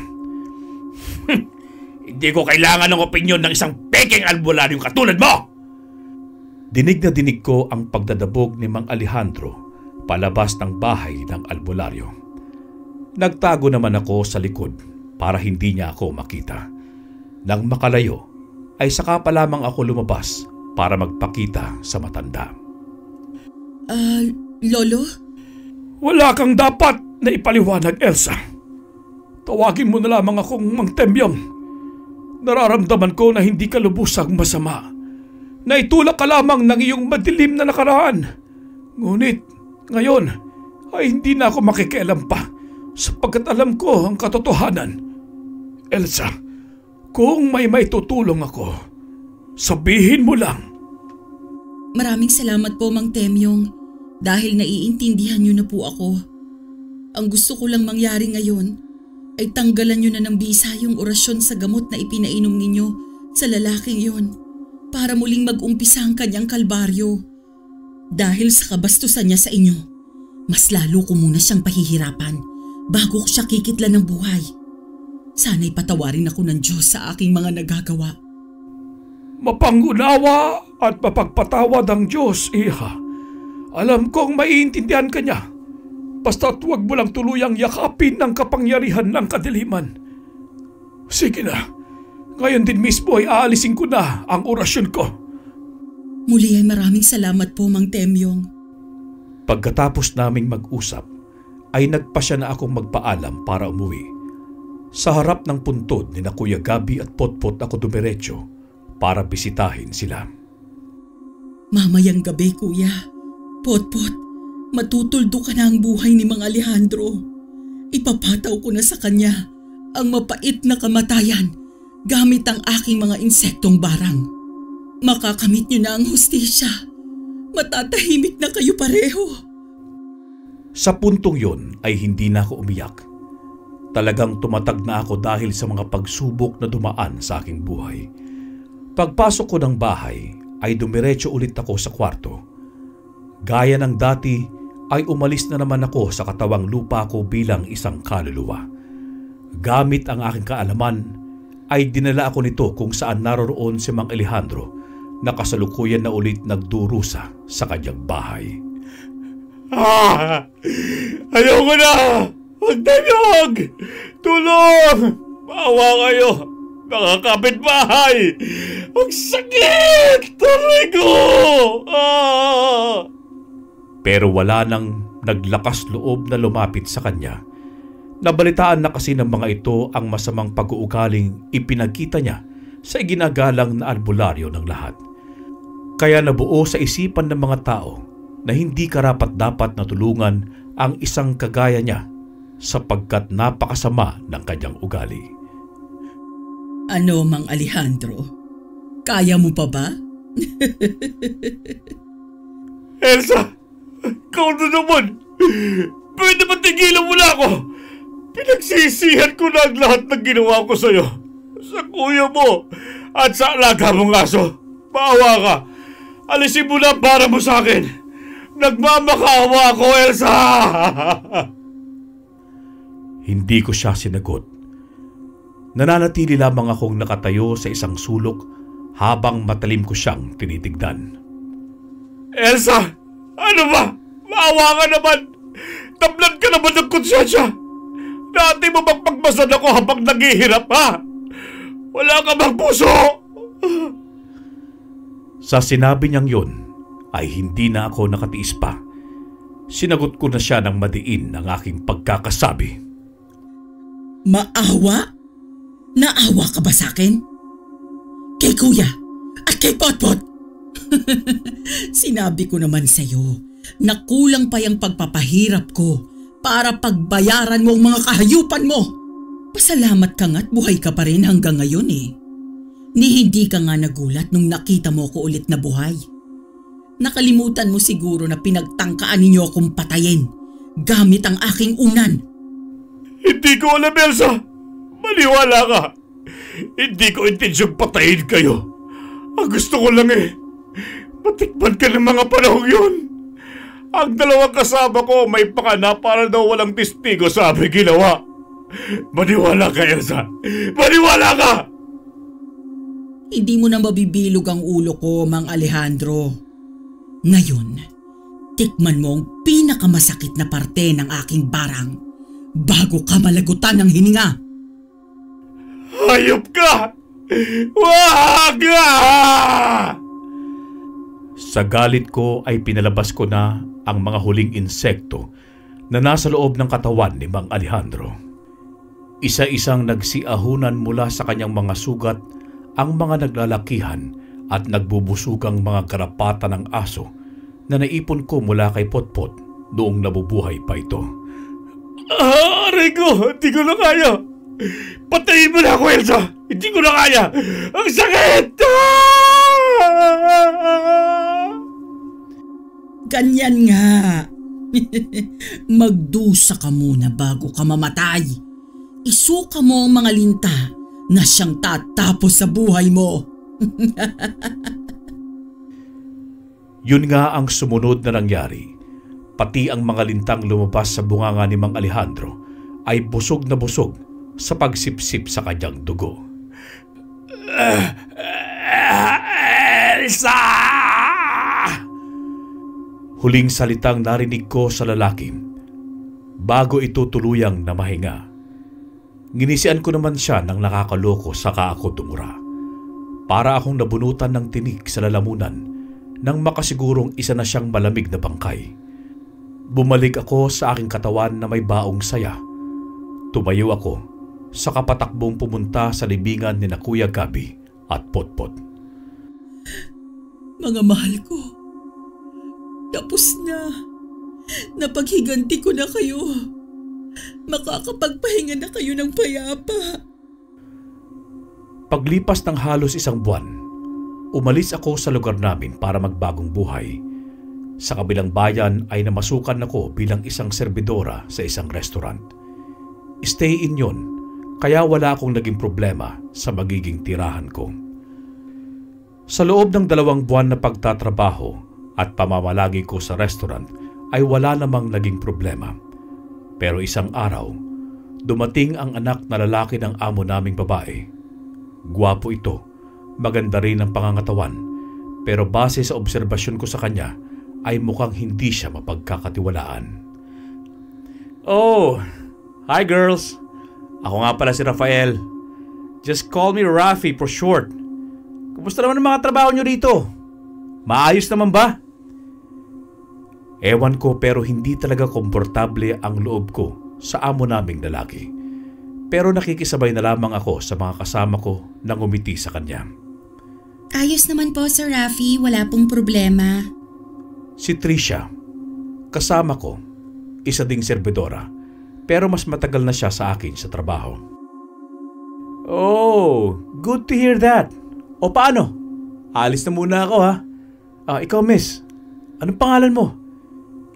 Hindi ko kailangan ng opinyon ng isang peking albularyong katulad mo! Dinig na dinig ko ang pagdadabog ni Mang Alejandro palabas ng bahay ng albularyo. Nagtago naman ako sa likod para hindi niya ako makita. Nang makalayo, ay saka pa lamang ako lumabas para magpakita sa matanda. Lolo? Wala kang dapat na ipaliwanag, Elsa. Tawagin mo na lamang akong Mang Temyong. Nararamdaman ko na hindi ka lubusang masama. Naitulak ka lamang ng iyong madilim na nakaraan. Ngunit ngayon ay hindi na ako makikialam pa sapagkat alam ko ang katotohanan. Elsa, kung may tutulong ako, sabihin mo lang. Maraming salamat po, Mang Temyong, dahil naiintindihan niyo na po ako. Ang gusto ko lang mangyari ngayon ay tanggalan niyo na ng bisa yung orasyon sa gamot na ipinainom ninyo sa lalaking yon para muling mag-umpisa ang kanyang kalbaryo. Dahil sa kabastusan niya sa inyo, mas lalo ko muna siyang pahihirapan bago ko siya kikitlan ng buhay. Sana'y patawarin ako ng Diyos sa aking mga nagagawa. Mapangunawa at mapagpatawad ang Diyos, Iha. Alam kong maiintindihan ka niya. Basta't huwag mo lang tuluyang yakapin ng kapangyarihan ng kadiliman. Sige na, ngayon din mismo ay aalisin ko na ang orasyon ko. Muli ay maraming salamat po, Mang Temyong. Pagkatapos naming mag-usap, ay nagpasya na akong magpaalam para umuwi. Sa harap ng puntod ni na Kuya Gabi at Potpot ako dumiretso para bisitahin sila. Mamayang gabi, Kuya. Potpot, matutuldo ka na ang buhay ni Mang Alejandro. Ipapataw ko na sa kanya ang mapait na kamatayan gamit ang aking mga insektong barang. Makakamit niyo na ang hustisya. Matatahimik na kayo pareho. Sa puntong yon ay hindi na ako umiyak. Talagang tumatag na ako dahil sa mga pagsubok na dumaan sa aking buhay. Pagpasok ko ng bahay ay dumiretso ulit ako sa kwarto. Gaya ng dati ay umalis na naman ako sa katawang lupa ko bilang isang kaluluwa. Gamit ang aking kaalaman ay dinala ako nito kung saan naroroon si Mang Alejandro na kasalukuyan na ulit nagdurusa sa kanyang bahay. Ayoko na! Magdanyog! Tulong! Maawa kayo! Mga kapitbahay! Ang sakit! Taray ko! Pero wala nang naglakas loob na lumapit sa kanya. Nabalitaan na kasi ng mga ito ang masamang pag-uugaling ipinagkita niya sa iginagalang na albularyo ng lahat. Kaya nabuo sa isipan ng mga tao na hindi karapat-dapat na tulungan ang isang kagaya niya sapagkat napakasama ng kanyang ugali. Ano, Mang Alejandro? Kaya mo pa ba? Elsa! Ikaw na naman! Pwede ba tigilan mo na ako? Pinagsisihan ko na ang lahat ng ginawa ko sa'yo. Sa kuya mo at sa alaga mong aso. Maawa ka! Alisin mo na para mo sa akin! Nagmamakaawa ako, Elsa! Hindi ko siya sinagot. Nananatili lamang akong nakatayo sa isang sulok habang matalim ko siyang tinitignan. Elsa! Ano ba? Maawa ka naman! Tablan ka naman ng konsyensya! Dati mo bang pagmasan ako habang naghihirap, ha? Wala ka bang puso? Sa sinabi niyang yun, ay hindi na ako nakatiis pa. Sinagot ko na siya ng madiin ang aking pagkakasabi. Maawa? Naawa ka ba sa akin? Kay Kuya at kay Potpot? Sinabi ko naman sa'yo na kulang pa yung pagpapahirap ko para pagbayaran mo ang mga kahayupan mo. Pasalamat ka nga't buhay ka pa rin hanggang ngayon eh. Ni hindi ka nga nagulat nung nakita mo ko ulit na buhay. Nakalimutan mo siguro na pinagtangkaan ninyo akong patayin gamit ang aking unan. Hindi ko alam, Elsa. Maniwala ka. Hindi ko intensyong patayin kayo. Ang gusto ko lang matikman ka ng mga panahong yun. Ang dalawang kasama ko may pakana para daw walang testigo sa aming ginawa. Maniwala ka, Elsa. Maniwala ka! Hindi mo na mabibilog ang ulo ko, Mang Alejandro. Ngayon, tikman mo ang pinakamasakit na parte ng aking barang bago ka malagutan ng hininga. Hayop ka! Wag ka! Sa galit ko ay pinalabas ko na ang mga huling insekto na nasa loob ng katawan ni Mang Alejandro. Isa-isang nagsiahunan mula sa kanyang mga sugat ang mga naglalakihan at nagbubusugang mga karapatan ng aso na naipon ko mula kay Potpot noong nabubuhay pa ito. Aray ko! Hindi ko na kaya! Patayin mo na ako, Elsa! Hindi ko na kaya! Ang sakit! Ganyan nga. Magdusa ka muna bago ka mamatay. Isuka mo ang mga linta na siyang tatapos sa buhay mo. Yun nga ang sumunod na nangyari. Pati ang mga lintang lumabas sa bunganga ni Mang Alejandro ay busog na busog sa pagsipsip sa kanyang dugo. Elsa! Huling salitang narinig ko sa lalaki bago ito tuluyang namahinga. Ginisian ko naman siya ng nakakaloko saka ako tumura. Para akong nabunutan ng tinik sa lalamunan nang makasigurong isa na siyang malamig na bangkay. Bumalik ako sa aking katawan na may baong saya. Tumayo ako sa kapatakbong pumunta sa libingan ni na Kuya Gabi at Potpot. Mga mahal ko, tapos na. Napaghiganti ko na kayo. Makakapagpahinga na kayo ng payapa. Paglipas ng halos isang buwan, umalis ako sa lugar namin para magbagong buhay. Sa kabilang bayan ay namasukan ako bilang isang serbidora sa isang restaurant. Stay in yun, kaya wala akong naging problema sa magiging tirahan ko. Sa loob ng 2 buwan na pagtatrabaho at pamamalagi ko sa restaurant ay wala namang naging problema. Pero isang araw, dumating ang anak na lalaki ng amo naming babae. Gwapo ito, maganda rin ang pangangatawan, pero base sa obserbasyon ko sa kanya ay mukhang hindi siya mapagkakatiwalaan. Oh, hi girls. Ako nga pala si Rafael. Just call me Rafi for short. Kumusta naman ang mga trabaho nyo rito? Maayos naman ba? Ewan ko pero hindi talaga komportable ang loob ko sa amo naming lalaki. Pero nakikisabay na lamang ako sa mga kasama ko na ngumiti sa kanya. Ayos naman po, Sir Rafi. Wala pong problema. Si Tricia, kasama ko, isa ding serbidora, pero mas matagal na siya sa akin sa trabaho. Oh, good to hear that. O paano? Alis na muna ako ha. Ikaw miss, anong pangalan mo?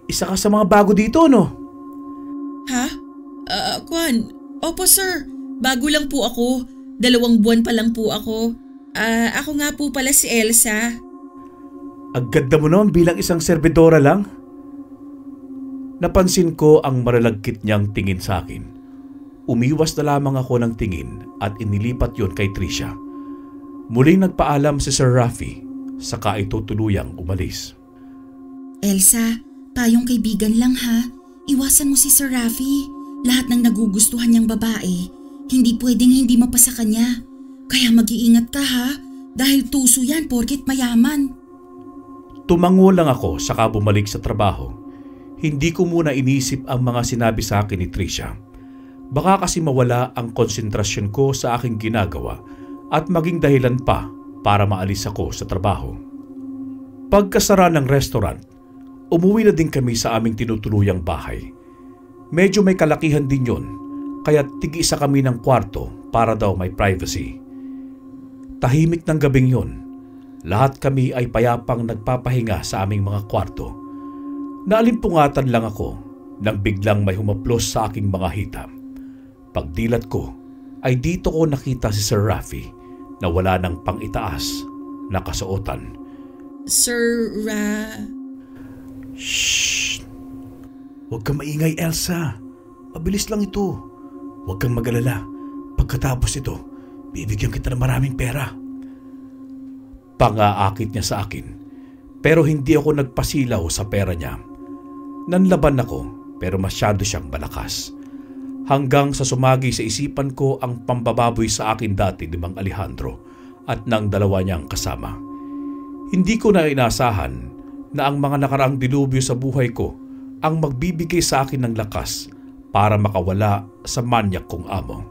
Isa ka sa mga bago dito, no? Ha? Kwan? Opo, sir. Bago lang po ako. 2 buwan pa lang po ako. Ako nga po pala si Elsa. Ang ganda mo naman bilang isang serbidora lang. Napansin ko ang malalagkit niyang tingin sa akin. Umiwas na lamang ako ng tingin at inilipat yon kay Tricia. Muling nagpaalam si Sir Rafi, saka ito tuluyang umalis. Elsa, tayong kaibigan lang ha. Iwasan mo si Sir Rafi. Lahat ng nagugustuhan niyang babae, hindi pwedeng hindi mapasa kanya. Kaya mag-iingat ka ha, dahil tuso yan porket mayaman. Tumango lang ako saka bumalik sa trabaho. Hindi ko muna inisip ang mga sinabi sa akin ni Tricia. Baka kasi mawala ang konsentrasyon ko sa aking ginagawa at maging dahilan pa para maalis ako sa trabaho. Pagkasara ng restaurant, umuwi na din kami sa aming tinutuluyang bahay. Medyo may kalakihan din yon, kaya tig-isa kami ng kwarto para daw may privacy. Tahimik ng gabing yon. Lahat kami ay payapang nagpapahinga sa aming mga kwarto. Naalimpungatan lang ako nang biglang may humaplos sa aking mga hita. Pagdilat ko ay dito ko nakita si Sir Rafi na wala ng pang-itaas na kasuotan. Sir Shh! Huwag kang maingay, Elsa. Mabilis lang ito. Huwag kang mag-alala. Pagkatapos ito, bibigyan kita ng maraming pera. Pangaakit niya sa akin, pero hindi ako nagpasilaw sa pera niya. Nanlaban ako, pero masyado siyang malakas. Hanggang sa sumagi sa isipan ko ang pambababoy sa akin dati ni Mang Alejandro at ng dalawa niyang kasama. Hindi ko na inaasahan na ang mga nakaraang dilubyo sa buhay ko ang magbibigay sa akin ng lakas para makawala sa manyak kong amo.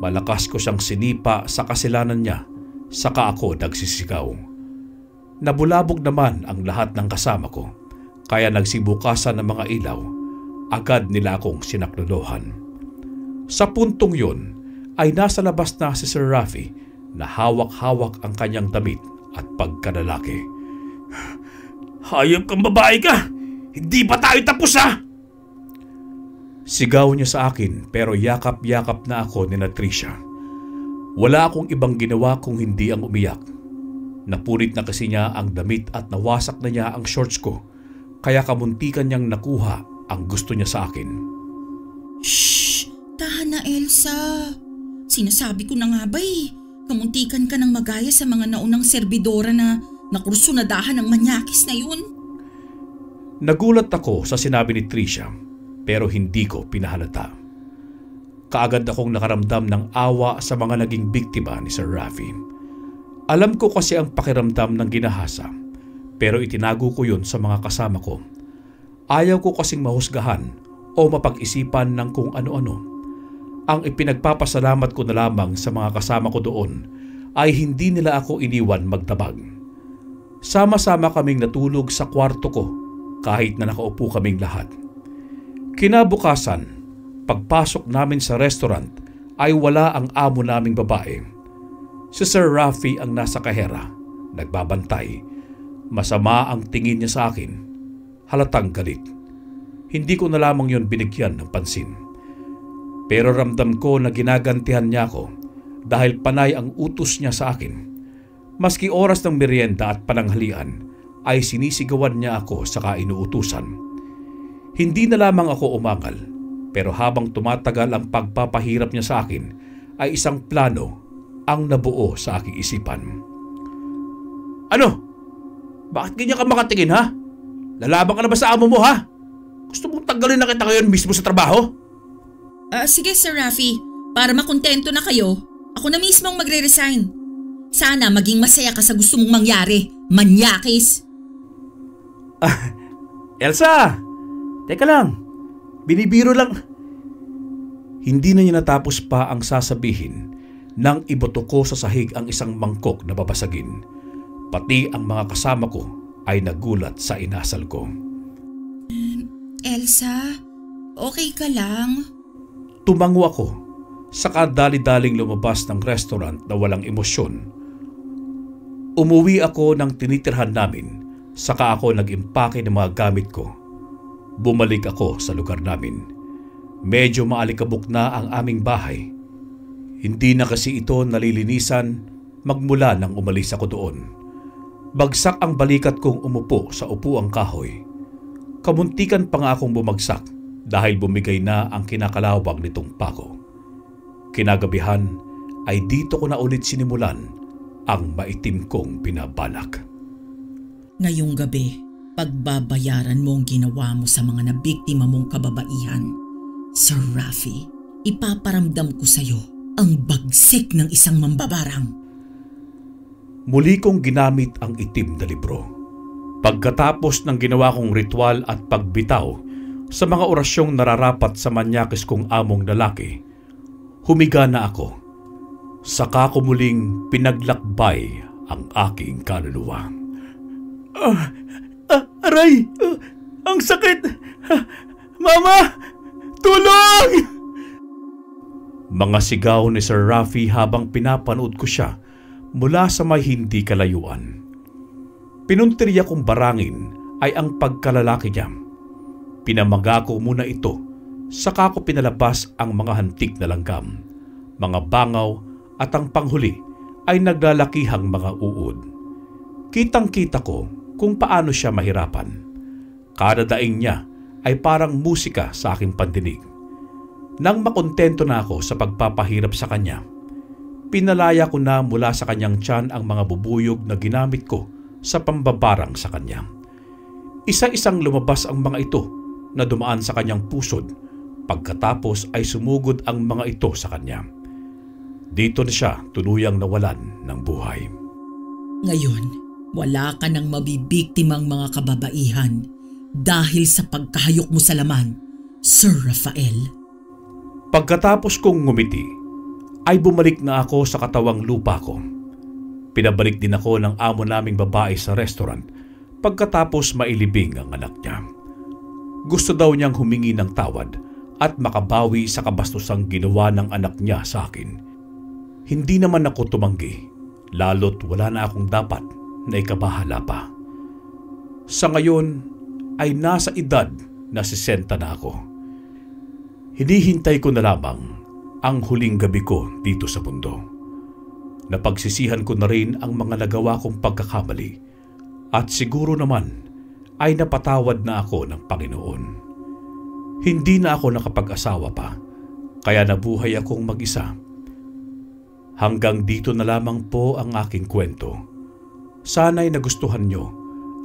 Malakas ko siyang sinipa sa kasalanan niya, saka ako nagsisigaw. Nabulabog naman ang lahat ng kasama ko, kaya nagsibukasan ng mga ilaw. Agad nila akong sinaklolohan. Sa puntong yun ay nasa labas na si Sir Rafi na hawak-hawak ang kanyang damit at pagkalalaki. Hayop kang babae ka! Hindi pa tayo tapos ha! Sigaw niya sa akin pero yakap-yakap na ako ni Tricia. Wala akong ibang ginawa kung hindi ang umiyak. Napunit na kasi niya ang damit at nawasak na niya ang shorts ko, kaya kamuntikan niyang nakuha ang gusto niya sa akin. Shh! Tahan na, Elsa. Sinasabi ko na nga ba kamuntikan ka ng magaya sa mga naunang serbidora na nakursunadahan ng manyakis na yun. Nagulat ako sa sinabi ni Tricia pero hindi ko pinahalata. Kaagad akong nakaramdam ng awa sa mga naging biktima ni Sir Rafi. Alam ko kasi ang pakiramdam ng ginahasa pero itinago ko yun sa mga kasama ko. Ayaw ko kasing mahusgahan o mapag-isipan ng kung ano-ano. Ang ipinagpapasalamat ko na lamang sa mga kasama ko doon ay hindi nila ako iniwan magtabag. Sama-sama kaming natulog sa kwarto ko kahit na nakaupo kaming lahat. Kinabukasan, pagpasok namin sa restaurant ay wala ang amo naming babae. Si Sir Rafi ang nasa kahera, nagbabantay. Masama ang tingin niya sa akin. Halatang galit. Hindi ko na lamang yon binigyan ng pansin. Pero ramdam ko na ginagantihan niya ako dahil panay ang utos niya sa akin. Maski oras ng merienda at pananghalian ay sinisigawan niya ako saka inuutusan. Hindi na lamang ako umangal, pero habang tumatagal ang pagpapahirap niya sa akin ay isang plano ang nabuo sa aking isipan. Ano? Bakit ganyan ka makatingin ha? Lalaban ka na ba sa amo mo ha? Gusto mong tanggalin na kita ngayon mismo sa trabaho? Sige Sir Rafi, para makontento na kayo, ako na mismo ang magre-resign. Sana maging masaya ka sa gusto mong mangyari, manyakis! Elsa! Teka lang, binibiro lang. Hindi na niya natapos pa ang sasabihin nang iboto ko sa sahig ang isang mangkok na babasagin. Pati ang mga kasama ko ay nagulat sa inasal ko. Elsa, okay ka lang? Tumango ako, saka dali-daling lumabas ng restaurant na walang emosyon. Umuwi ako ng tinitirhan namin, saka ako nag-impake ng mga gamit ko. Bumalik ako sa lugar namin. Medyo maalikabok na ang aming bahay. Hindi na kasi ito nalilinisan magmula nang umalis ako doon. Bagsak ang balikat kong umupo sa upuang kahoy. Kamuntikan pa nga akong bumagsak dahil bumigay na ang kinakalawang nitong pako. Kinagabihan ay dito ko na ulit sinimulan ang maitim kong binabalak. Ngayong gabi, Pagbabayaran mo ang ginawa mo sa mga nabiktima mong kababaihan. Sir Rafi, ipaparamdam ko sa iyo ang bagsik ng isang mambabarang. Muli kong ginamit ang itim na libro. Pagkatapos ng ginawa kong ritual at pagbitaw sa mga orasyong nararapat sa manyakis kong among lalaki, humiga na ako. Saka ko muling pinaglakbay ang aking kaluluwa. Aray! Ang sakit! Mama! Tulong! Mga sigaw ni Sir Rafi habang pinapanood ko siya mula sa may hindi kalayuan. Pinuntirya kong barangin ay ang pagkalalaki niya. Pinamaga ko muna ito, saka ko pinalabas ang mga hantik na langgam, mga bangaw at ang panghuli ay naglalakihang mga uod. Kitang-kita ko kung paano siya mahirapan. Kada daing niya ay parang musika sa aking pandinig. Nang makontento na ako sa pagpapahirap sa kanya, pinalaya ko na mula sa kanyang tiyan ang mga bubuyog na ginamit ko sa pambabarang sa kanya. Isa-isang lumabas ang mga ito na dumaan sa kanyang pusod, pagkatapos ay sumugod ang mga ito sa kanya. Dito na siya tuluyang nawalan ng buhay. Ngayon, wala ka nang mabibiktimang mga kababaihan dahil sa pagkahayok mo sa laman, Sir Rafael. Pagkatapos kong ngumiti, ay bumalik na ako sa katawang lupa ko. Pinabalik din ako ng amo naming babae sa restaurant pagkatapos mailibing ang anak niya. Gusto daw niyang humingi ng tawad at makabawi sa kabastusang ginawa ng anak niya sa akin. Hindi naman ako tumanggi, lalo't wala na akong dapat na ikabahala pa. Sa ngayon ay nasa edad na 60 na ako. Hinihintay ko na lamang ang huling gabi ko dito sa mundo. Napagsisihan ko na rin ang mga nagawa kong pagkakamali at siguro naman ay napatawad na ako ng Panginoon. Hindi na ako nakapag-asawa pa, kaya nabuhay akong mag-isa. Hanggang dito na lamang po ang aking kwento. Sana'y nagustuhan nyo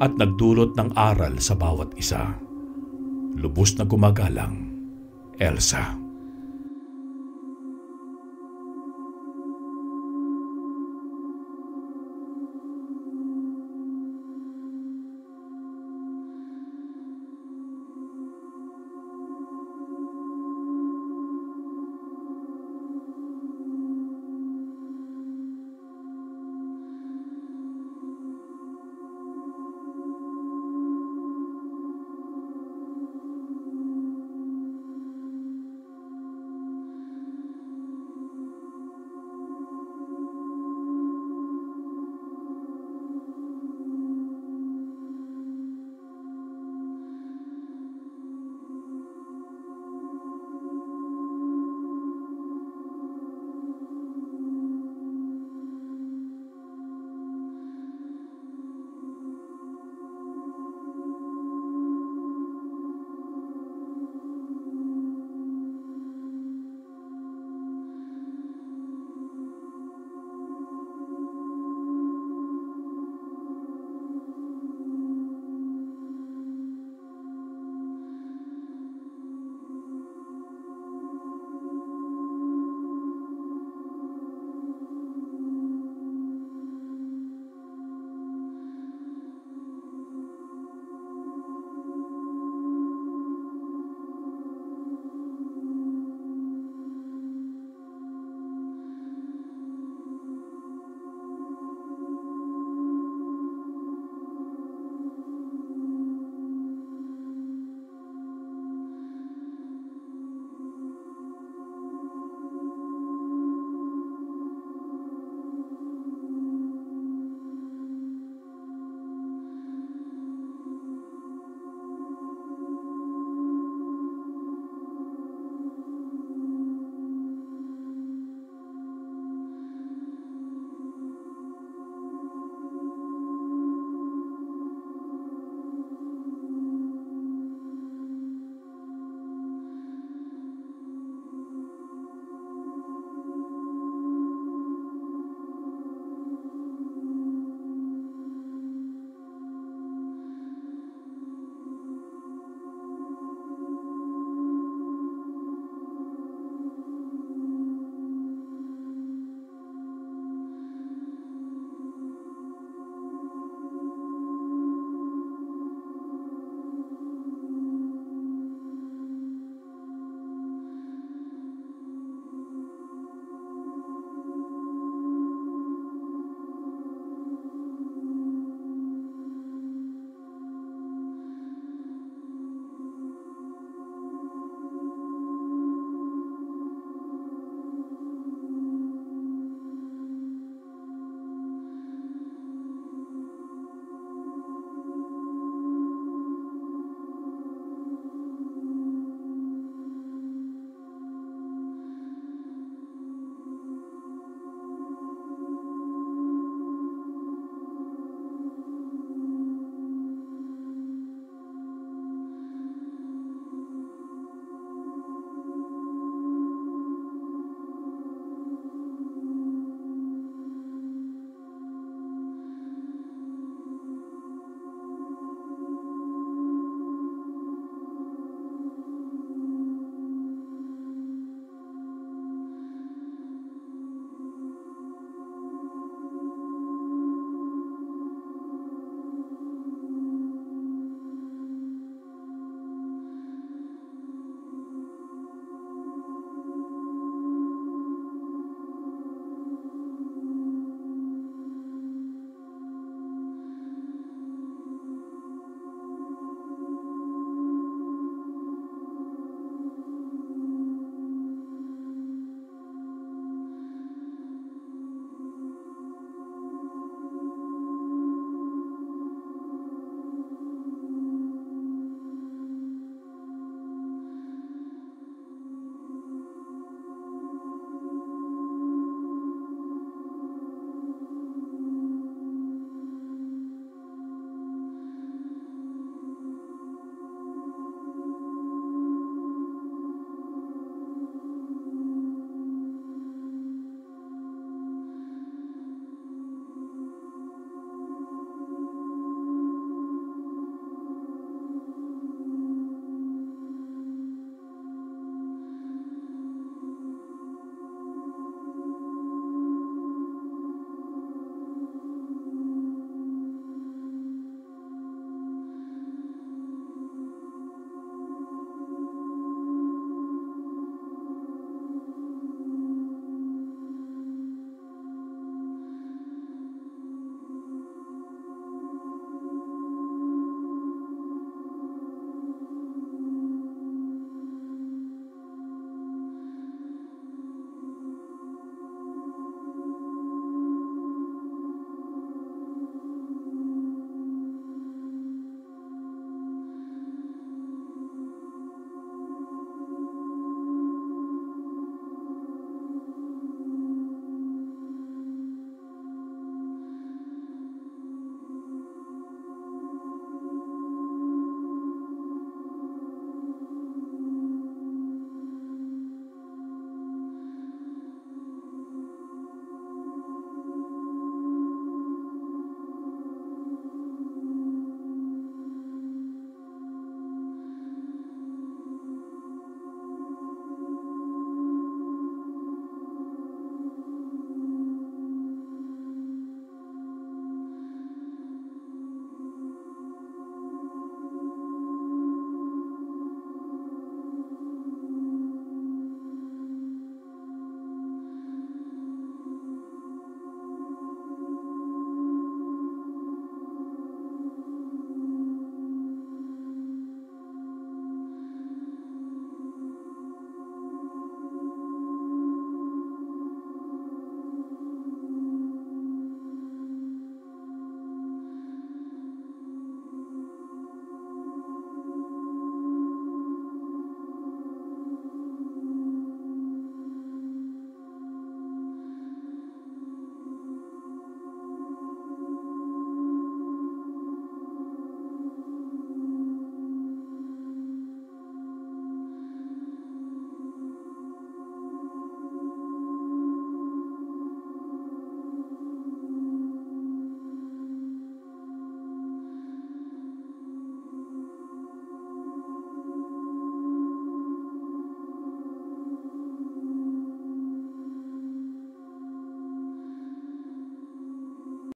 at nagdulot ng aral sa bawat isa. Lubos na gumagalang, Elsa.